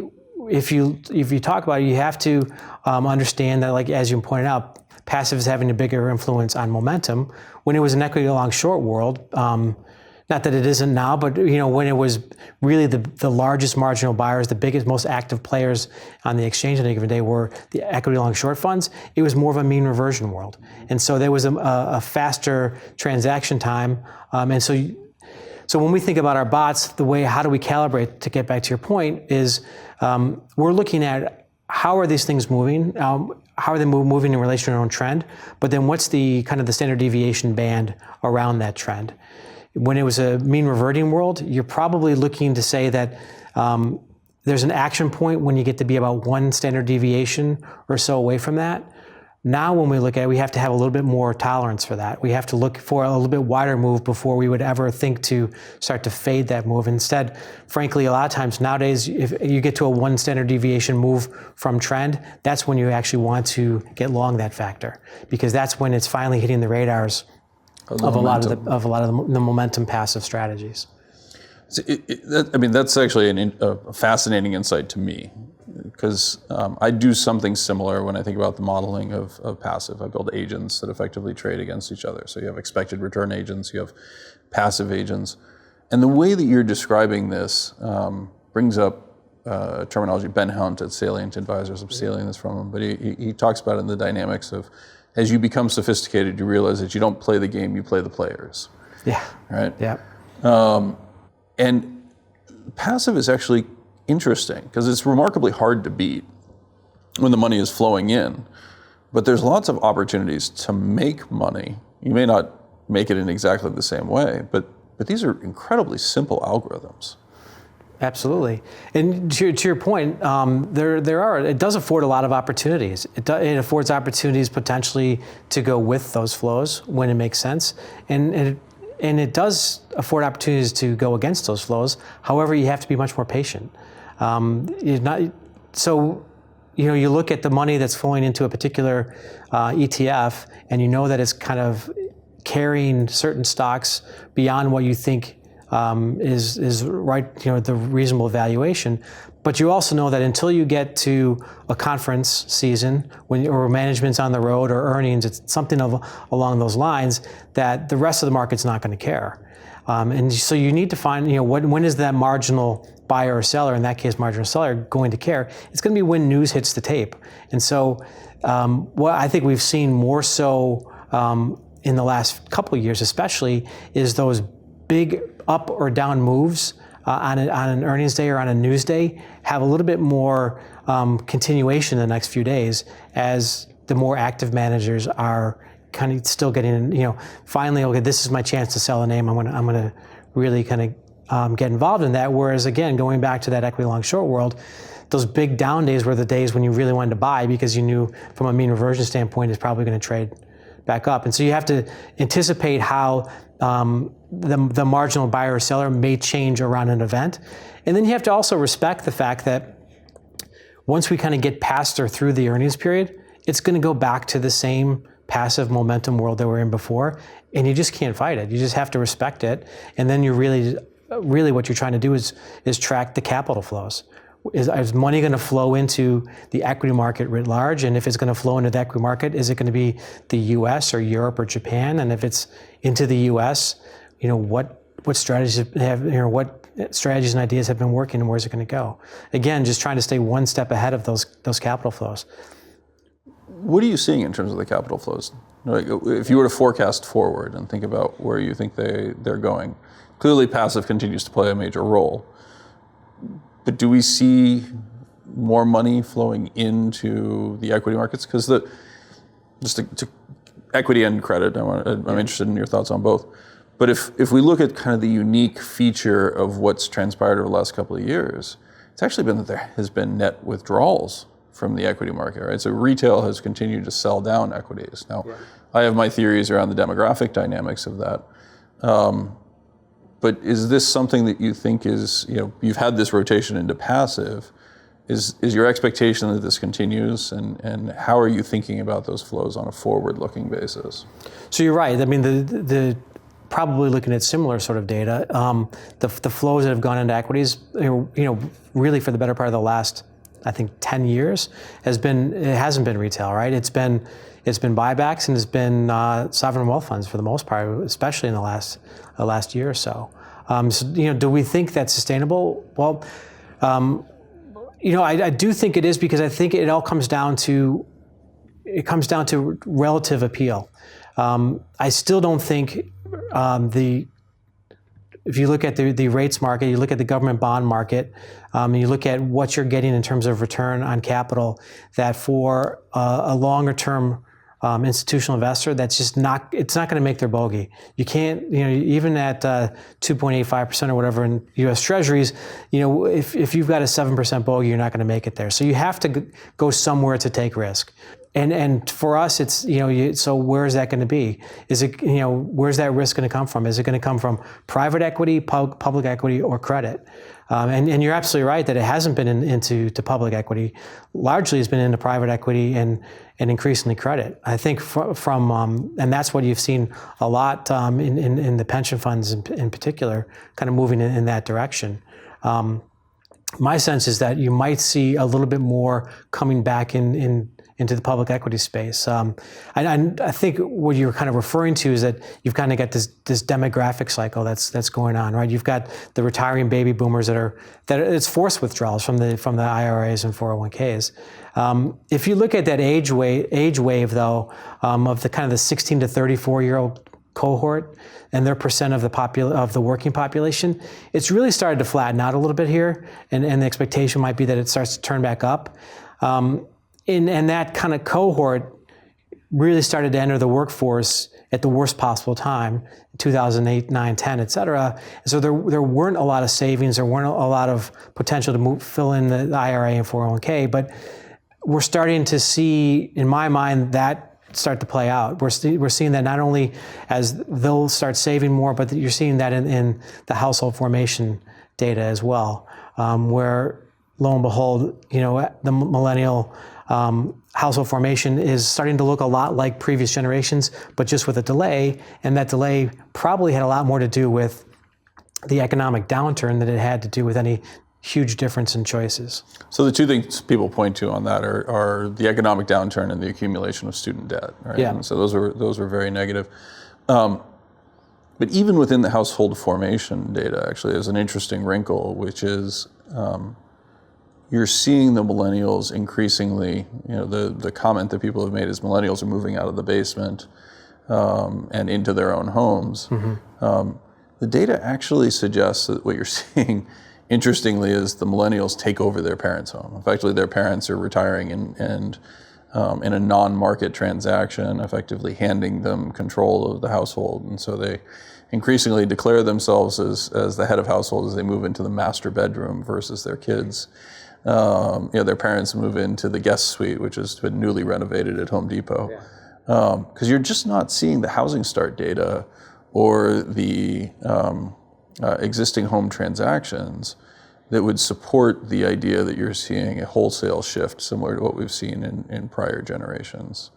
if you talk about it, you have to understand that, like as you pointed out, passive is having a bigger influence on momentum. When it was an equity long short world, Not that it isn't now, but when it was really the largest marginal buyers, the biggest, most active players on the exchange on any given day were the equity long short funds, it was more of a mean reversion world. And so there was a faster transaction time. And so when we think about our bots, how do we calibrate, to get back to your point, is we're looking at how are these things moving? How are they moving in relation to their own trend? But then what's the kind of the standard deviation band around that trend? When it was a mean reverting world, you're probably looking to say that there's an action point when you get to be about one standard deviation or so away from that. Now when we look at it, we have to have a little bit more tolerance for that. We have to look for a little bit wider move before we would ever think to start to fade that move. Instead, frankly, a lot of times nowadays, if you get to a one standard deviation move from trend, that's when you actually want to get long that factor, because that's when it's finally hitting the radars of a lot of the momentum passive strategies. That's actually a fascinating insight to me, because I do something similar when I think about the modeling of passive. I build agents that effectively trade against each other. So you have expected return agents, you have passive agents. And the way that you're describing this brings up terminology. Ben Hunt at Salient Advisors, I'm stealing this from him, but he talks about it in the dynamics of, as you become sophisticated, you realize that you don't play the game, you play the players. Yeah. Right? Yeah. And passive is actually interesting because it's remarkably hard to beat when the money is flowing in. But there's lots of opportunities to make money. You may not make it in exactly the same way, but these are incredibly simple algorithms. Absolutely. And to your point, it does afford a lot of opportunities. It affords opportunities potentially to go with those flows when it makes sense. And it does afford opportunities to go against those flows. However, you have to be much more patient. You look at the money that's flowing into a particular ETF, and you know that it's kind of carrying certain stocks beyond what you think is right, the reasonable valuation. But you also know that until you get to a conference season, or management's on the road, or earnings, it's something along those lines, that the rest of the market's not going to care. And so you need to find, when is that marginal buyer or seller, in that case marginal seller, going to care? It's going to be when news hits the tape. And so what I think we've seen more so in the last couple of years especially is those big up or down moves on an earnings day or on a news day have a little bit more continuation in the next few days, as the more active managers are kind of still getting, finally, okay, this is my chance to sell a name. I'm gonna really kind of get involved in that. Whereas again, going back to that equity long short world, those big down days were the days when you really wanted to buy, because you knew from a mean reversion standpoint it's probably going to trade back up. And so you have to anticipate how the marginal buyer or seller may change around an event. And then you have to also respect the fact that once we kind of get past or through the earnings period, it's going to go back to the same passive momentum world that we're in before, and you just can't fight it. You just have to respect it. And then you really what you're trying to do is track the capital flows. Is money going to flow into the equity market writ large? And if it's going to flow into the equity market, is it going to be the US or Europe or Japan? And if it's into the US, what strategies what strategies and ideas have been working, and where's it going to go? Again, just trying to stay one step ahead of those capital flows. What are you seeing in terms of the capital flows? Like, if you were to forecast forward and think about where you think they're going, clearly passive continues to play a major role. But do we see more money flowing into the equity markets? Because to equity and credit, I'm interested in your thoughts on both. But if we look at kind of the unique feature of what's transpired over the last couple of years, it's actually been that there has been net withdrawals from the equity market, right? So retail has continued to sell down equities. Now, I have my theories around the demographic dynamics of that. But is this something that you think is, you've had this rotation into passive, is your expectation that this continues, and how are you thinking about those flows on a forward-looking basis? So you're right. I mean, the probably looking at similar sort of data. The flows that have gone into equities, really for the better part of the last, I think, 10 years, it hasn't been retail, right? It's been buybacks, and it's been sovereign wealth funds for the most part, especially in the last year or so. So, do we think that's sustainable? Well, I do think it is, because I think it all comes down to relative appeal. I still don't think if you look at the rates market, you look at the government bond market, and you look at what you're getting in terms of return on capital, that for a longer term institutional investor, it's not going to make their bogey. You can't, even at 2.85% or whatever in U.S. Treasuries, if you've got a 7% bogey, you're not going to make it there. So you have to go somewhere to take risk. And for us, it's, so where is that going to be? Is it, where's that risk going to come from? Is it going to come from private equity, public equity, or credit? And you're absolutely right that it hasn't been into public equity. Largely, it's been into private equity and increasingly credit. I think from and that's what you've seen a lot in the pension funds in particular, kind of moving in that direction. My sense is that you might see a little bit more coming back into the public equity space. I think what you're kind of referring to is that you've kind of got this demographic cycle that's going on, right? You've got the retiring baby boomers that it's forced withdrawals from the IRAs and 401ks. If you look at that age wave though, of the kind of the 16 to 34-year-old cohort and their percent of the working population, it's really started to flatten out a little bit here, and the expectation might be that it starts to turn back up. And that kind of cohort really started to enter the workforce at the worst possible time, 2008, 9, 10, et cetera. And so there weren't a lot of savings, there weren't a lot of potential to fill in the IRA and 401k, but we're starting to see, in my mind, that start to play out. We're seeing that not only as they'll start saving more, but you're seeing that in the household formation data as well, where lo and behold, the millennial household formation is starting to look a lot like previous generations, but just with a delay. And that delay probably had a lot more to do with the economic downturn than it had to do with any huge difference in choices. So the two things people point to on that are the economic downturn and the accumulation of student debt, right? Yeah. And so those were very negative. But even within the household formation data, actually, there's an interesting wrinkle, which is you're seeing the millennials increasingly, the comment that people have made is millennials are moving out of the basement and into their own homes. Mm-hmm. The data actually suggests that what you're seeing, interestingly, is the millennials take over their parents' home. Effectively, their parents are retiring and in a non-market transaction, effectively handing them control of the household. And so they increasingly declare themselves as the head of household as they move into the master bedroom versus their kids. Their parents move into the guest suite, which has been newly renovated at Home Depot. Because you're just not seeing the housing start data or the existing home transactions that would support the idea that you're seeing a wholesale shift similar to what we've seen in prior generations.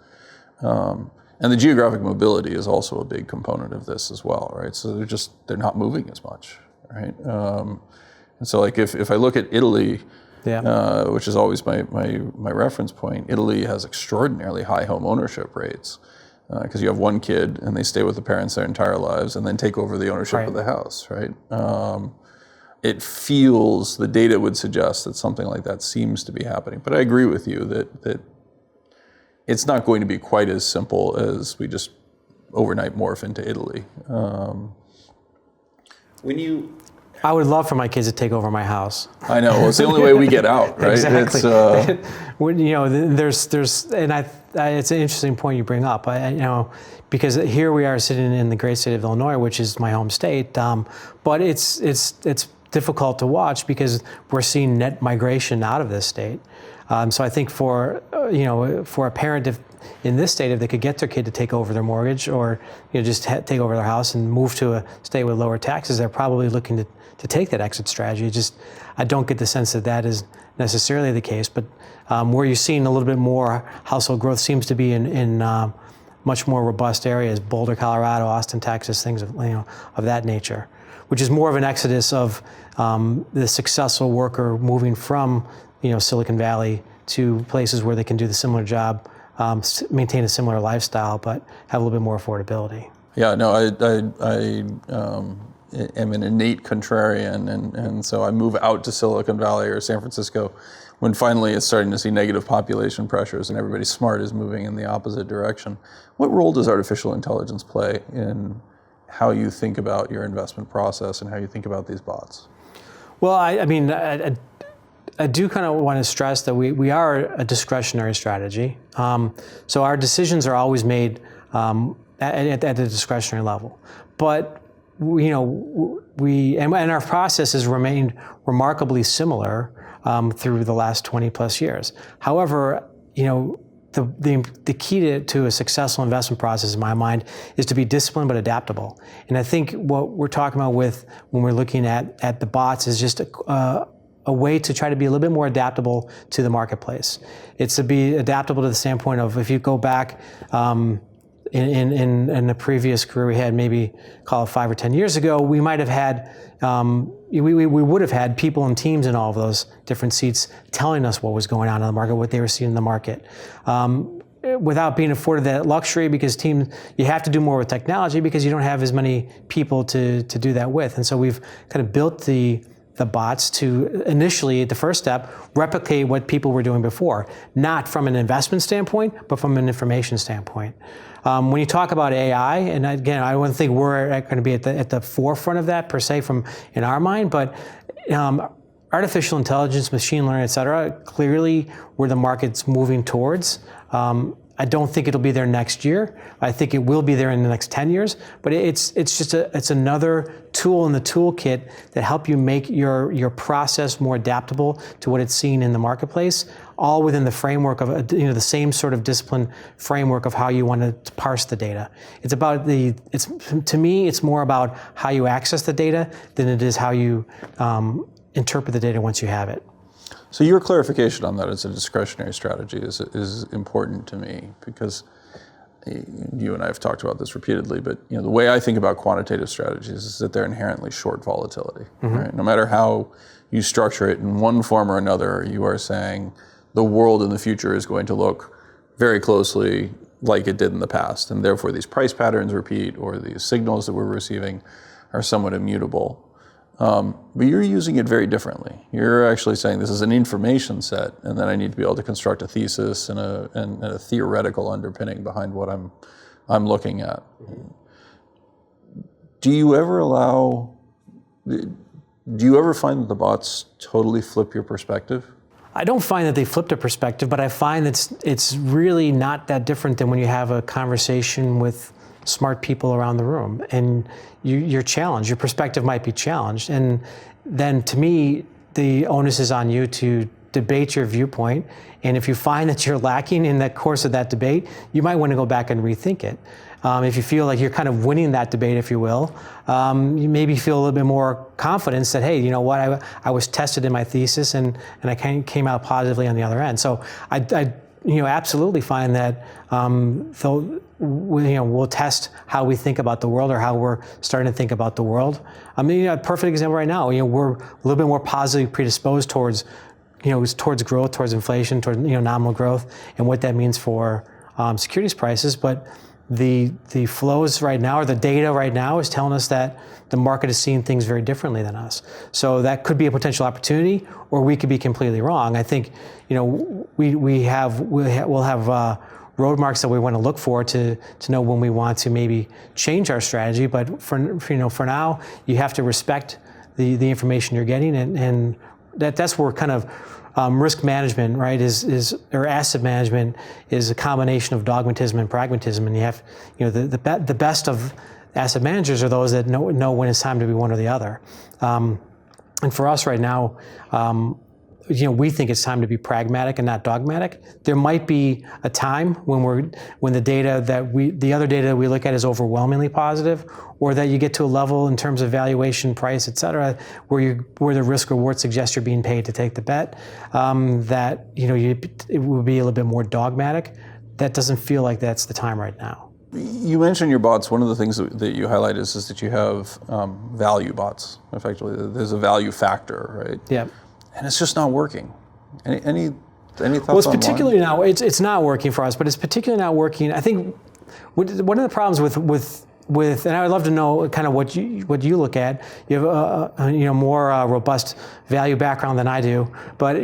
And the geographic mobility is also a big component of this as well, right? So they're not moving as much, right? And so like if I look at Italy, which is always my reference point, Italy has extraordinarily high home ownership rates because you have one kid and they stay with the parents their entire lives and then take over the ownership of the house, right? It feels, the data would suggest that something like that seems to be happening. But I agree with you that it's not going to be quite as simple as we just overnight morph into Italy. I would love for my kids to take over my house. I know. Well, it's the only way we get out, right? Exactly. It's, it's an interesting point you bring up. Because here we are sitting in the great state of Illinois, which is my home state, but it's difficult to watch because we're seeing net migration out of this state. So I think for a parent in this state, if they could get their kid to take over their mortgage or just take over their house and move to a state with lower taxes, they're probably looking to take that exit strategy. I don't get the sense that is necessarily the case, but where you're seeing a little bit more household growth seems to be in much more robust areas, Boulder, Colorado, Austin, Texas, things of that nature, which is more of an exodus of the successful worker moving from Silicon Valley to places where they can do the similar job, maintain a similar lifestyle, but have a little bit more affordability. Yeah, no, I am an innate contrarian, and so I move out to Silicon Valley or San Francisco when finally it's starting to see negative population pressures and everybody smart is moving in the opposite direction. What role does artificial intelligence play in how you think about your investment process and how you think about these bots? Well, I do kind of want to stress that we are a discretionary strategy. So our decisions are always made at the discretionary level. But and our process has remained remarkably similar through the last 20 plus years. However, the key to a successful investment process in my mind is to be disciplined but adaptable. And I think what we're talking about when we're looking at the bots is just a way to try to be a little bit more adaptable to the marketplace. It's to be adaptable to the standpoint of, if you go back in the previous career we had, maybe call it 5 or 10 years ago, we might have had, we would have had people and teams in all of those different seats telling us what was going on in the market, what they were seeing in the market. Without being afforded that luxury, because you have to do more with technology because you don't have as many people to do that with. And so we've kind of built the bots to initially, the first step, replicate what people were doing before, not from an investment standpoint, but from an information standpoint. When you talk about AI, and again, I don't think we're going to be at the forefront of that per se in our mind, but artificial intelligence, machine learning, et cetera, clearly where the market's moving towards. I don't think it'll be there next year. I think it will be there in the next 10 years, but it's another tool in the toolkit that help you make your process more adaptable to what it's seeing in the marketplace, all within the framework of the same sort of discipline framework of how you want to parse the data. To me, it's more about how you access the data than it is how you interpret the data once you have it. So your clarification on that as a discretionary strategy is important to me, because you and I have talked about this repeatedly, but the way I think about quantitative strategies is that they're inherently short volatility. Mm-hmm. Right? No matter how you structure it in one form or another, you are saying the world in the future is going to look very closely like it did in the past, and therefore these price patterns repeat, or these signals that we're receiving are somewhat immutable. But you're using it very differently. You're actually saying this is an information set, and then I need to be able to construct a thesis and a theoretical underpinning behind what I'm looking at. Do you ever find that the bots totally flip your perspective? I don't find that they flipped a perspective, but I find that it's really not that different than when you have a conversation with smart people around the room, and you're challenged. Your perspective might be challenged, and then to me, the onus is on you to debate your viewpoint. And if you find that you're lacking in the course of that debate, you might want to go back and rethink it. If you feel like you're kind of winning that debate, if you will, you maybe feel a little bit more confidence that, hey, you know what, I was tested in my thesis and I came out positively on the other end. So I absolutely find that we'll test how we think about the world, or how we're starting to think about the world. I mean, a perfect example right now, we're a little bit more positively predisposed towards growth, towards inflation, towards nominal growth, and what that means for securities prices. But the flows right now, or the data right now, is telling us that the market is seeing things very differently than us. So that could be a potential opportunity, or we could be completely wrong. I think we'll have roadmarks that we want to look for to know when we want to maybe change our strategy. But for now, you have to respect the information you're getting, and that's where kind of risk management, right, or asset management is a combination of dogmatism and pragmatism. And you have, the best of asset managers are those that know when it's time to be one or the other. And for us right now, we think it's time to be pragmatic and not dogmatic. There might be a time when the other data that we look at is overwhelmingly positive, or that you get to a level in terms of valuation, price, et cetera, where the risk reward suggests you're being paid to take the bet, that it will be a little bit more dogmatic. That doesn't feel like that's the time right now. You mentioned your bots. One of the things that you highlight is that you have value bots. Effectively, there's a value factor, right? Yeah. And it's just not working. Any thoughts on why? Well, it's particularly now, it's not working for us, but it's particularly not working. I think one of the problems with and I would love to know kind of what you look at. You have a more robust value background than I do, but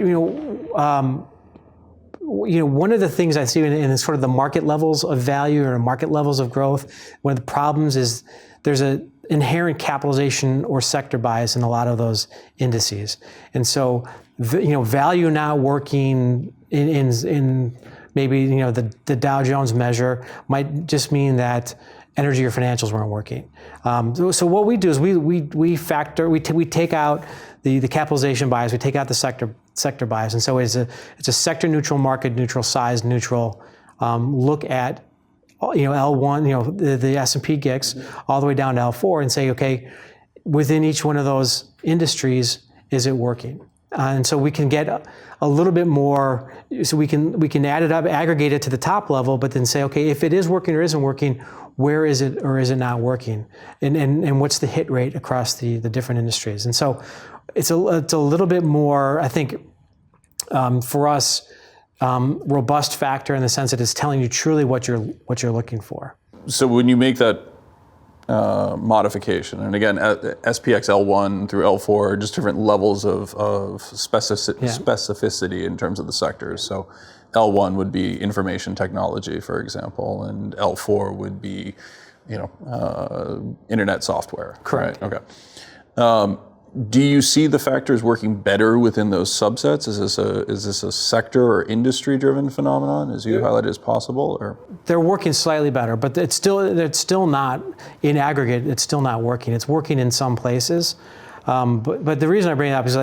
one of the things I see in sort of the market levels of value or market levels of growth, one of the problems is there's an inherent capitalization or sector bias in a lot of those indices, and so value not working in maybe the Dow Jones measure might just mean that energy or financials weren't working. So what we do is we take out the capitalization bias, we take out the sector bias, and so it's a sector neutral, market neutral, size neutral look at L1, the S&P GICS all the way down to L4, and say, okay, within each one of those industries, is it working? And so we can get a little bit more, so we can add it up, aggregate it to the top level, but then say, okay, if it is working or isn't working, where is it or is it not working? And what's the hit rate across the different industries? And so it's a little bit more, I think, for us, robust factor in the sense that it's telling you truly what you're looking for. So when you make that modification, and again, SPX L1 through L4, just different levels of specificity in terms of the sectors. So L1 would be information technology, for example, and L4 would be, internet software. Correct. Right? Okay. Do you see the factors working better within those subsets? Is this a sector or industry-driven phenomenon, as you highlighted as possible, or? They're working slightly better, but it's still not in aggregate. It's still not working. It's working in some places, but the reason I bring it up is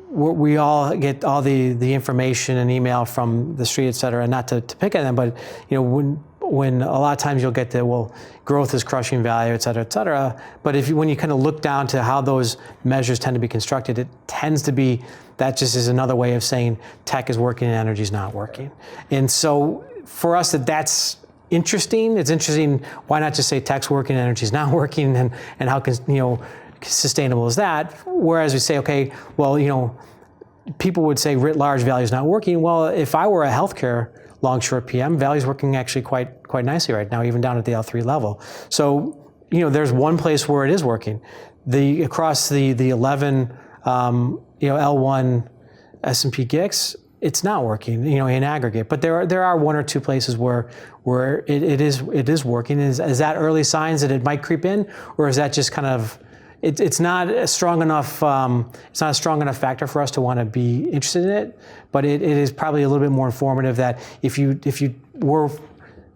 we all get all the information and email from the street, et cetera, and not to pick at them, but when a lot of times you'll get growth is crushing value, et cetera, et cetera. But when you kind of look down to how those measures tend to be constructed, it tends to be that just is another way of saying tech is working and energy is not working. And so for us, that's interesting. It's interesting. Why not just say tech's working and energy is not working, and how sustainable is that? Whereas we say, okay, well, people would say writ large value is not working. Well, if I were a healthcare long short PM, value is working actually quite nicely right now, even down at the L3 level. So there's one place where it is working. Across the 11 L1 S&P GICS, it's not working in aggregate. But there are one or two places where it is working. Is that early signs that it might creep in, or is that just kind of it's not a strong enough factor for us to want to be interested in it, but it is probably a little bit more informative that if you were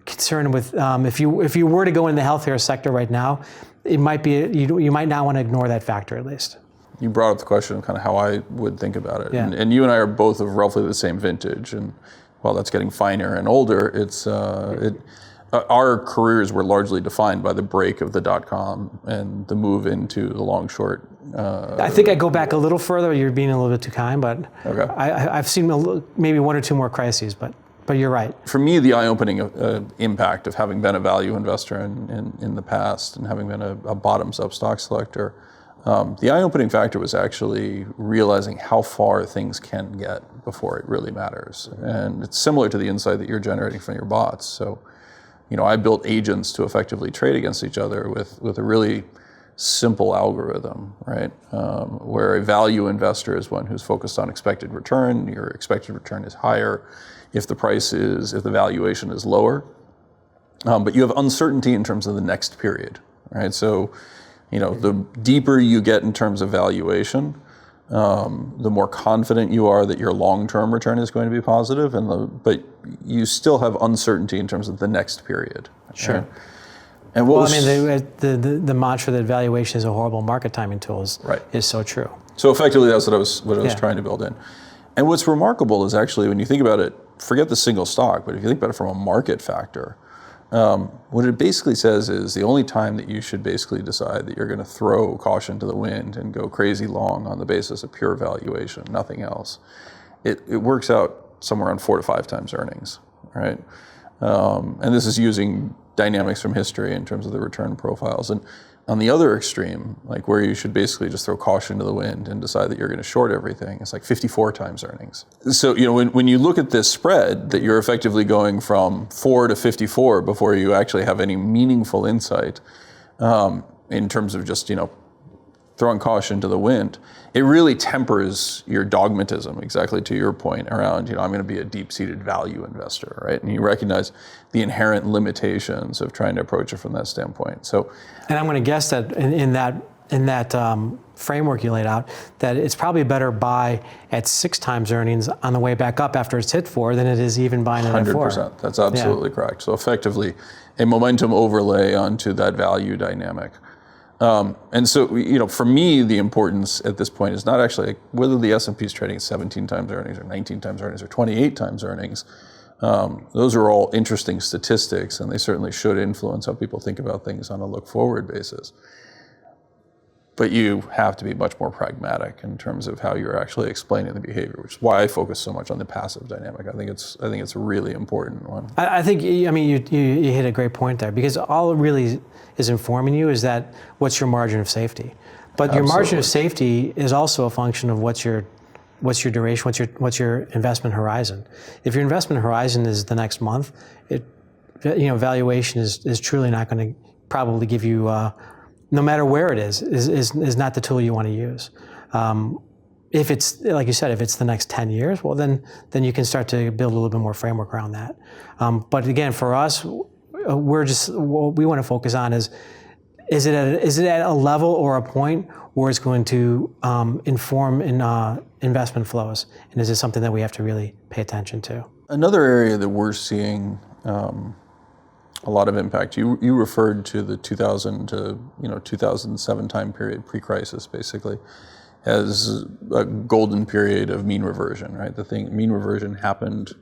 concerned with if you were to go in the healthcare sector right now, it might be you might not want to ignore that factor at least. You brought up the question of kind of how I would think about it, yeah. and you and I are both of roughly the same vintage, and while that's getting finer and older, it's our careers were largely defined by the break of the .com and the move into the long short. I think I go back a little further. You're being a little bit too kind, but okay. I've seen maybe one or two more crises, but you're right. For me, the eye-opening impact of having been a value investor in the past and having been a bottoms-up stock selector, the eye-opening factor was actually realizing how far things can get before it really matters. And it's similar to the insight that you're generating from your bots. So, I built agents to effectively trade against each other with a really simple algorithm, right? Where a value investor is one who's focused on expected return. Your expected return is higher if the valuation is lower. But you have uncertainty in terms of the next period, right? So, the deeper you get in terms of valuation, the more confident you are that your long-term return is going to be positive, but you still have uncertainty in terms of the next period. Sure. Right? And the mantra that valuation is a horrible market timing tool is so true. So effectively, that's what I was trying to build in. And what's remarkable is actually when you think about it, forget the single stock, but if you think about it from a market factor, what it basically says is the only time that you should basically decide that you're going to throw caution to the wind and go crazy long on the basis of pure valuation, nothing else, it works out somewhere around 4 to 5 times earnings, right? And this is using dynamics from history in terms of the return profiles. And On the other extreme, like where you should basically just throw caution to the wind and decide that you're going to short everything, it's like 54 times earnings. So, when you look at this spread, that you're effectively going from 4 to 54 before you actually have any meaningful insight in terms of just, throwing caution to the wind, it really tempers your dogmatism, exactly to your point around, I'm going to be a deep-seated value investor, right? And you recognize the inherent limitations of trying to approach it from that standpoint. So, and I'm going to guess that in that framework you laid out, that it's probably better buy at 6 times earnings on the way back up after it's hit 4 than it is even buying it at 4. 100%. That's absolutely correct. So effectively, a momentum overlay onto that value dynamic. And so, for me, the importance at this point is not actually whether the S&P is trading at 17 times earnings or 19 times earnings or 28 times earnings. Those are all interesting statistics, and they certainly should influence how people think about things on a look-forward basis. But you have to be much more pragmatic in terms of how you're actually explaining the behavior, which is why I focus so much on the passive dynamic. I think it's a really important one. I think, you hit a great point there, because all it really is informing you is that what's your margin of safety. But your margin of safety is also a function of what's your duration, what's your investment horizon. If your investment horizon is the next month, valuation is truly not going to probably give you, no matter where it is not the tool you want to use. If it's, like you said, if it's the next 10 years, well, then you can start to build a little bit more framework around that. But again, for us, what we want to focus on is it at a level or a point where it's going to inform in investment flows? And is it something that we have to really pay attention to? Another area that we're seeing a lot of impact, you referred to the 2000 to 2007 time period, pre-crisis basically, as a golden period of mean reversion, right? Mean reversion happened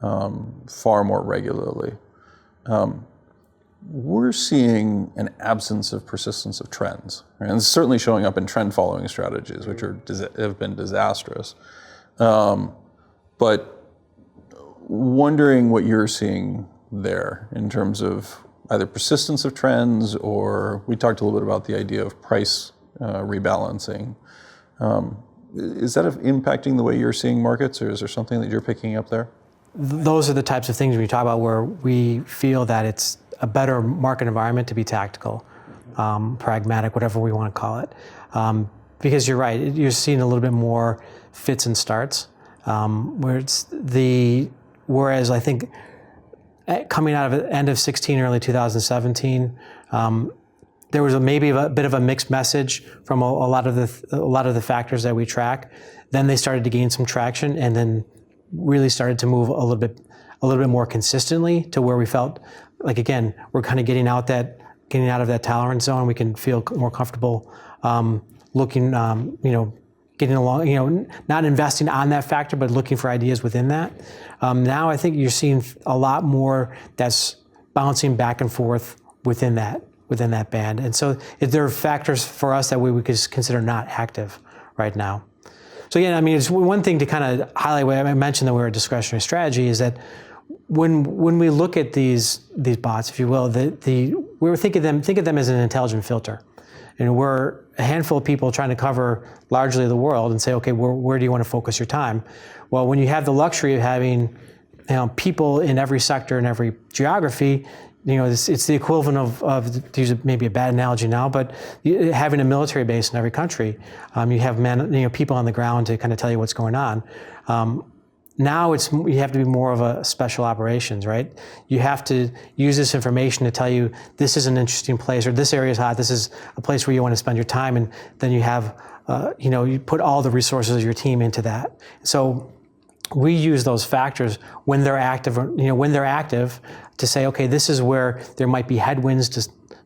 far more regularly. We're seeing an absence of persistence of trends, right? And it's certainly showing up in trend following strategies, which have been disastrous. But wondering what you're seeing there in terms of either persistence of trends, or we talked a little bit about the idea of price rebalancing. Is that impacting the way you're seeing markets, or is there something that you're picking up there? Those are the types of things we talk about where we feel that it's a better market environment to be tactical, pragmatic, whatever we want to call it. Because you're right, you're seeing a little bit more fits and starts, whereas I think coming out of the end of 16, early 2017, there was maybe a bit of a mixed message from a lot of the factors that we track. Then they started to gain some traction, and then really started to move a little bit more consistently to where we felt like, again, we're kind of getting out of that tolerance zone. We can feel more comfortable looking, getting along, not investing on that factor, but looking for ideas within that. Now I think you're seeing a lot more that's bouncing back and forth within that band. And so there are factors for us that we would consider not active right now. So again, it's one thing to kind of highlight what I mentioned, that we're a discretionary strategy, is that when we look at these bots, if you will, we think of them as an intelligent filter. And we're a handful of people trying to cover largely the world and say, okay, where do you want to focus your time? Well, when you have the luxury of having people in every sector and every geography, it's the equivalent of to use maybe a bad analogy now, but having a military base in every country. You have people on the ground to kind of tell you what's going on. Now you have to be more of a special operations, right? You have to use this information to tell you this is an interesting place, or this area is hot, this is a place where you want to spend your time, and then you have, you put all the resources of your team into that. So we use those factors when they're active, to say, okay, this is where there might be headwinds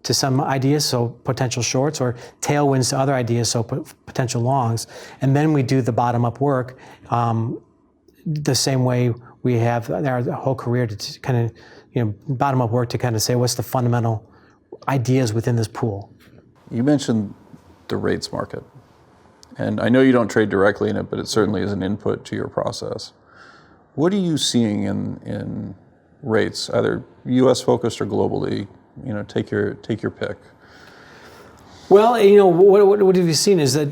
to some ideas, so potential shorts, or tailwinds to other ideas, so potential longs. And then we do the bottom-up work the same way we have our whole career to kind of, bottom-up work to kind of say what's the fundamental ideas within this pool. You mentioned the rates market. And I know you don't trade directly in it, but it certainly is an input to your process. What are you seeing in rates, either U.S. focused or globally? Take your pick. Well, what have you seen is that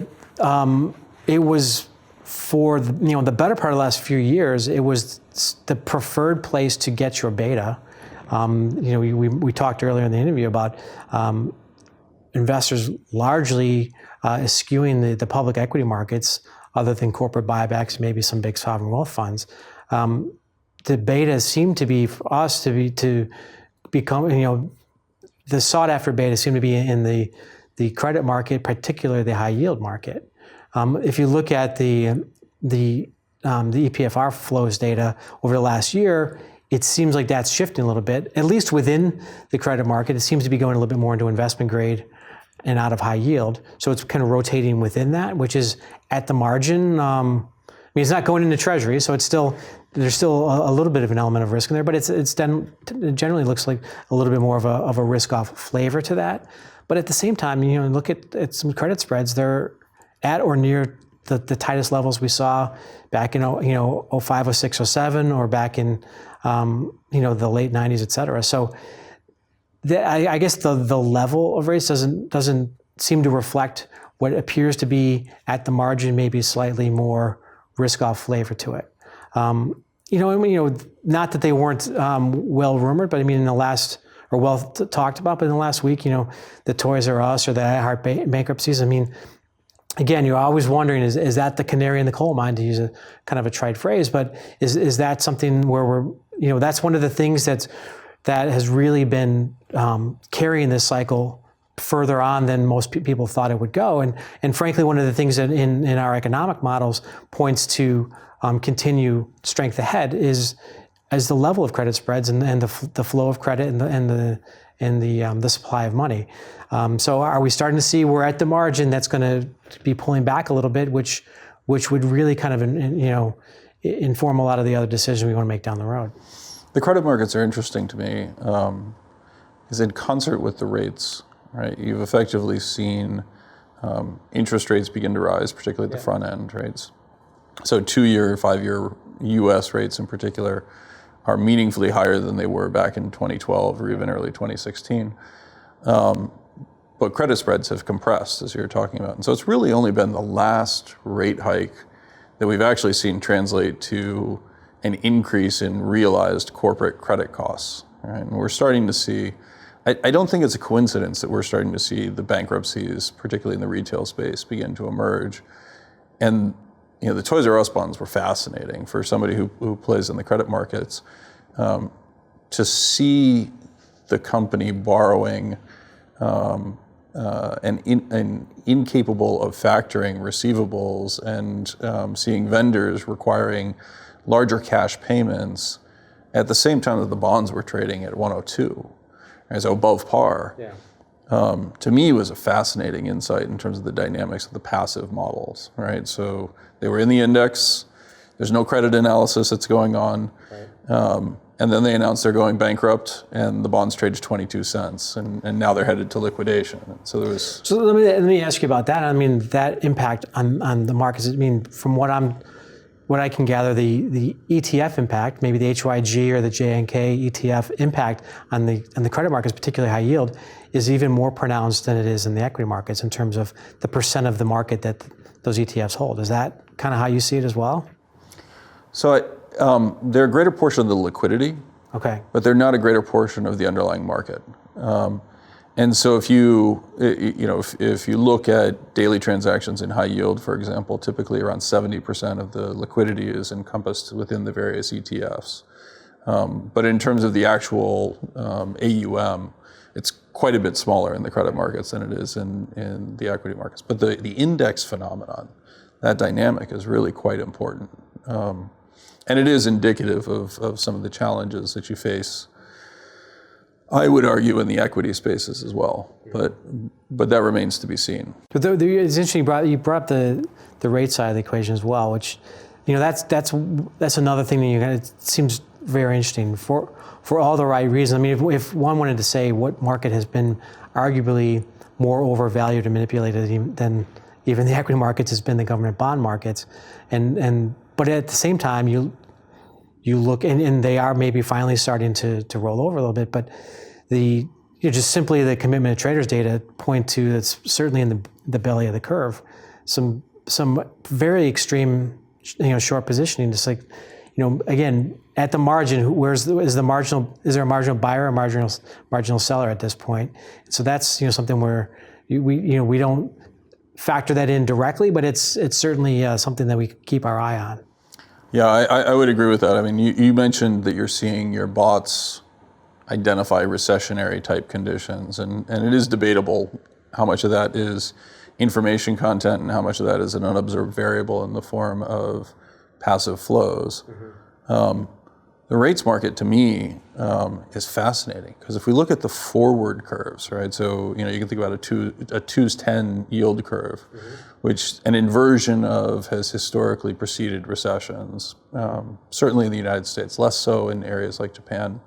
it was for the better part of the last few years, it was the preferred place to get your beta. We talked earlier in the interview about investors largely eschewing the public equity markets, other than corporate buybacks, maybe some big sovereign wealth funds. The beta seemed to be for us to become, the sought after beta seemed to be in the credit market, particularly the high yield market. If you look at the EPFR flows data over the last year, it seems like that's shifting a little bit, at least within the credit market. It seems to be going a little bit more into investment grade and out of high yield. So it's kind of rotating within that, which is at the margin. It's not going into treasury, so there's still a little bit of an element of risk in there, but it generally looks like a little bit more of a risk-off flavor to that. But at the same time, look at some credit spreads. They're at or near the tightest levels we saw back in 05, 06, 07, or back in the late 90s, et cetera. So I guess the level of rates doesn't seem to reflect what appears to be at the margin, maybe slightly more risk-off flavor to it. Not that they weren't well rumored, but in the last, or well talked about, but in the last week, the Toys R Us or the iHeart bankruptcies. Again, you're always wondering, is that the canary in the coal mine, to use a kind of a trite phrase, but is that something where that's one of the things that has really been carrying this cycle further on than most people thought it would go. And frankly, one of the things that in our economic models points to continue strength ahead is as the level of credit spreads and the flow of credit and the supply of money. So are we starting to see we're at the margin that's going to be pulling back a little bit, which would really kind of inform a lot of the other decisions we want to make down the road? The credit markets are interesting to me, is in concert with the rates, right? You've effectively seen interest rates begin to rise, particularly at the front end rates. So 2-year, 5-year U.S. rates in particular are meaningfully higher than they were back in 2012 or even early 2016. But credit spreads have compressed, as you're talking about. And so it's really only been the last rate hike that we've actually seen translate to an increase in realized corporate credit costs. Right? And we're starting to see, I don't think it's a coincidence that we're starting to see the bankruptcies, particularly in the retail space, begin to emerge. And the Toys R Us bonds were fascinating for somebody who plays in the credit markets. To see the company borrowing and incapable of factoring receivables and seeing vendors requiring larger cash payments at the same time that the bonds were trading at 102, so above par. Yeah. To me, was a fascinating insight in terms of the dynamics of the passive models, right? So they were in the index, there's no credit analysis that's going on, right. And then they announced they're going bankrupt, and the bonds traded 22 cents, and now they're headed to liquidation. So there was. So let me ask you about that. That impact on the markets. From what I can gather, the ETF impact, maybe the HYG or the JNK ETF impact on the credit markets, particularly high yield, is even more pronounced than it is in the equity markets in terms of the percent of the market that those ETFs hold. Is that kind of how you see it as well? So they're a greater portion of the liquidity, okay, but they're not a greater portion of the underlying market. And so if you look at daily transactions in high yield, for example, typically around 70% of the liquidity is encompassed within the various ETFs. But in terms of the actual AUM, it's quite a bit smaller in the credit markets than it is in the equity markets. But the index phenomenon, that dynamic is really quite important. And it is indicative of some of the challenges that you face, I would argue, in the equity spaces as well. But that remains to be seen. But it's interesting you brought up the rate side of the equation as well, which that's another thing that it seems very interesting for all the right reasons. If one wanted to say what market has been arguably more overvalued and manipulated than even the equity markets has been the government bond markets, but at the same time, you look, and they are maybe finally starting to roll over a little bit, but the just simply the commitment of traders data point to that's certainly in the belly of the curve. Some very extreme, short positioning. Just like, again, at the margin, is there a marginal buyer or marginal seller at this point? So that's something where we don't factor that in directly, but it's certainly something that we keep our eye on. Yeah, I would agree with that. I mean, you mentioned that you're seeing your bots identify recessionary type conditions, and it is debatable how much of that is information content and how much of that is an unobserved variable in the form of passive flows. The rates market, to me, is fascinating because if we look at the forward curves, right? So you can think about a 2's10 yield curve, which an inversion of has historically preceded recessions. Certainly in the United States, less so in areas like Japan.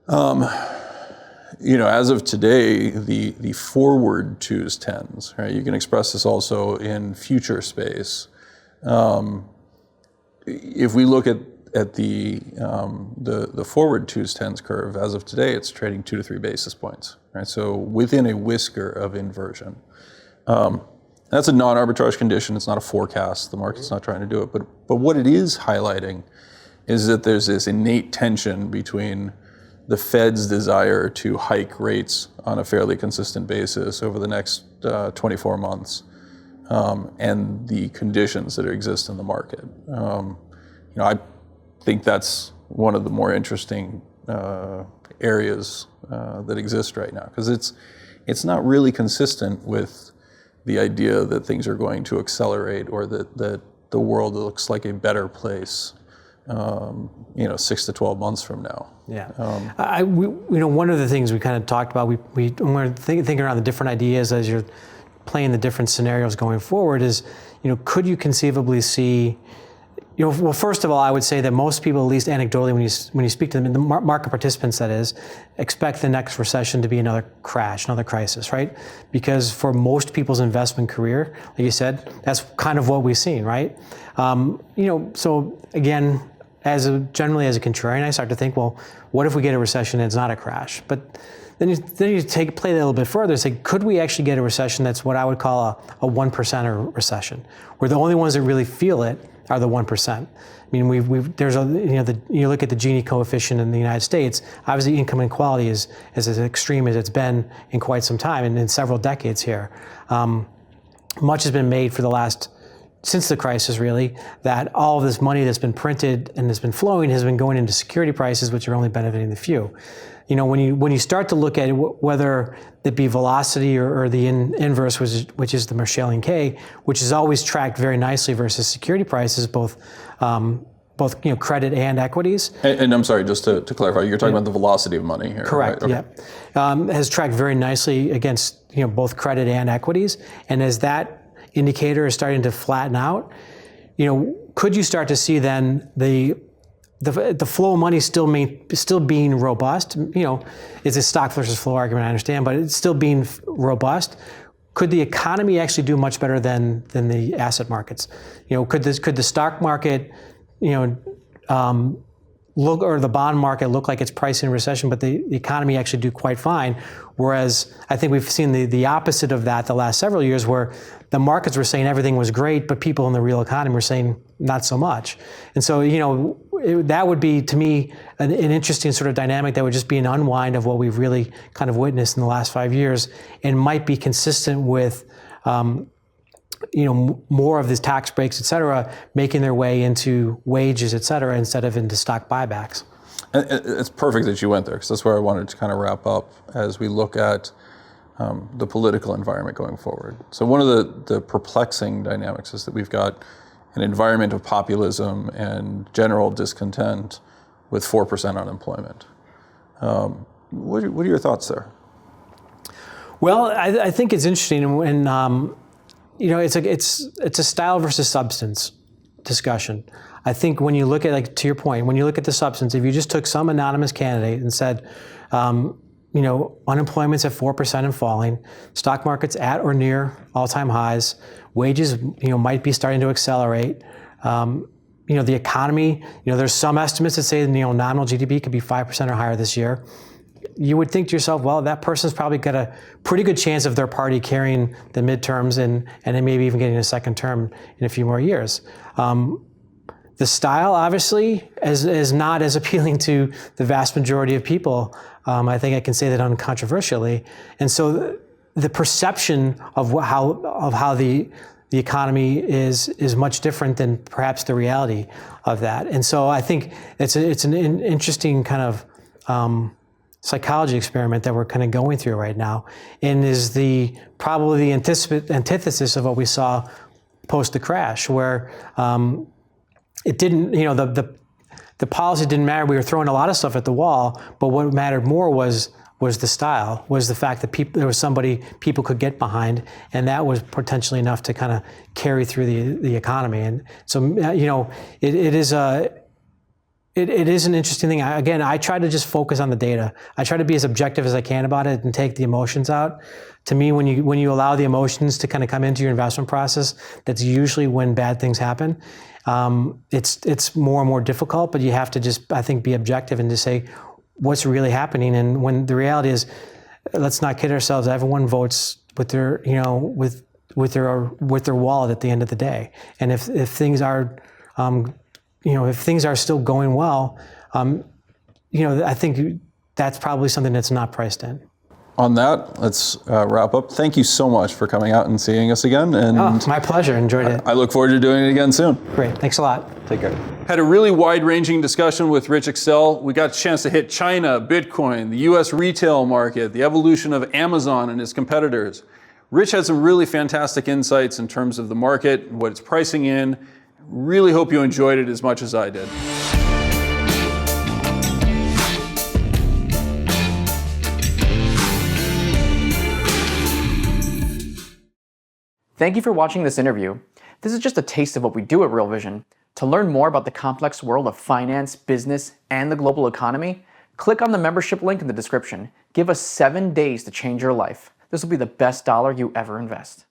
As of today, the forward 2's 10s, right? You can express this also in future space. If we look at the forward 2's 10s curve, as of today, it's trading 2 to 3 basis points, right? So within a whisker of inversion. That's a non-arbitrage condition. It's not a forecast. The market's not trying to do it. But what it is highlighting is that there's this innate tension between the Fed's desire to hike rates on a fairly consistent basis over the next 24 months and the conditions that exist in the market. I think that's one of the more interesting areas that exist right now, because it's not really consistent with the idea that things are going to accelerate or that the world looks like a better place 6 to 12 months from now. Yeah. One of the things we kind of talked about, when we're thinking around the different ideas as you're playing the different scenarios going forward is, could you conceivably see, well, first of all, I would say that most people, at least anecdotally, when you speak to them, the market participants, that is, expect the next recession to be another crash, another crisis, right? Because for most people's investment career, like you said, that's kind of what we've seen, right? So again, generally as a contrarian, I start to think, well, what if we get a recession and it's not a crash? But then you play that a little bit further. Say, could we actually get a recession that's what I would call a 1% recession, where the only ones that really feel it are the 1%. I mean, you look at the Gini coefficient in the United States. Obviously, income inequality is as extreme as it's been in quite some time, and in several decades here. Much has been made since the crisis, really, that all of this money that's been printed and has been flowing has been going into security prices, which are only benefiting the few. When you start to look at it, whether it be velocity or the inverse, which is the Marshallian K, which is always tracked very nicely versus security prices, both credit and equities. And I'm sorry, just to clarify, you're talking about the velocity of money here. Correct. Right? Okay. Yeah, has tracked very nicely against both credit and equities, and as that indicator is starting to flatten out, could you start to see then the flow of money still being robust? It's a stock versus flow argument, I understand, but it's still being robust. Could the economy actually do much better than the asset markets? Could the stock market, or the bond market look like it's pricing recession, but the economy actually do quite fine? Whereas I think we've seen the opposite of that the last several years, where the markets were saying everything was great, but people in the real economy were saying not so much. And so, that would be, to me, an interesting sort of dynamic that would just be an unwind of what we've really kind of witnessed in the last 5 years, and might be consistent with more of these tax breaks, et cetera, making their way into wages, et cetera, instead of into stock buybacks. It's perfect that you went there, because that's where I wanted to kind of wrap up as we look at the political environment going forward. So one of the perplexing dynamics is that we've got an environment of populism and general discontent with 4% unemployment. What are your thoughts there? Well, I think it's interesting, and it's a style versus substance discussion. I think when you look at, to your point, when you look at the substance, if you just took some anonymous candidate and said, unemployment's at 4% and falling, stock market's at or near all-time highs, wages, might be starting to accelerate. The economy, there's some estimates that say, nominal GDP could be 5% or higher this year. you would think to yourself, well, that person's probably got a pretty good chance of their party carrying the midterms and then maybe even getting a second term in a few more years. The style, obviously, is not as appealing to the vast majority of people. I think I can say that uncontroversially. And so the perception of how the economy is much different than perhaps the reality of that. And so I think it's an interesting kind of psychology experiment that we're kind of going through right now, and is probably the antithesis of what we saw post the crash, where it didn't, the policy didn't matter. We were throwing a lot of stuff at the wall, but what mattered more was the style, was the fact that there was somebody people could get behind, and that was potentially enough to kind of carry through the economy. And so, it is an interesting thing. Again, I try to just focus on the data. I try to be as objective as I can about it and take the emotions out. To me, when you allow the emotions to kind of come into your investment process, that's usually when bad things happen. It's more and more difficult, but you have to just, I think, be objective and just say what's really happening. And when the reality is, let's not kid ourselves. Everyone votes with their, with their wallet at the end of the day. And if things are, if things are still going well, I think that's probably something that's not priced in. On that, let's wrap up. Thank you so much for coming out and seeing us again. And my pleasure. Enjoyed it. I look forward to doing it again soon. Great. Thanks a lot. Take care. Had a really wide-ranging discussion with Rich Excell. We got a chance to hit China, Bitcoin, the U.S. retail market, the evolution of Amazon and its competitors. Rich had some really fantastic insights in terms of the market, what it's pricing in. Really hope you enjoyed it as much as I did. Thank you for watching this interview. This is just a taste of what we do at Real Vision. To learn more about the complex world of finance, business, and the global economy, click on the membership link in the description. Give us 7 days to change your life. This will be the best dollar you ever invest.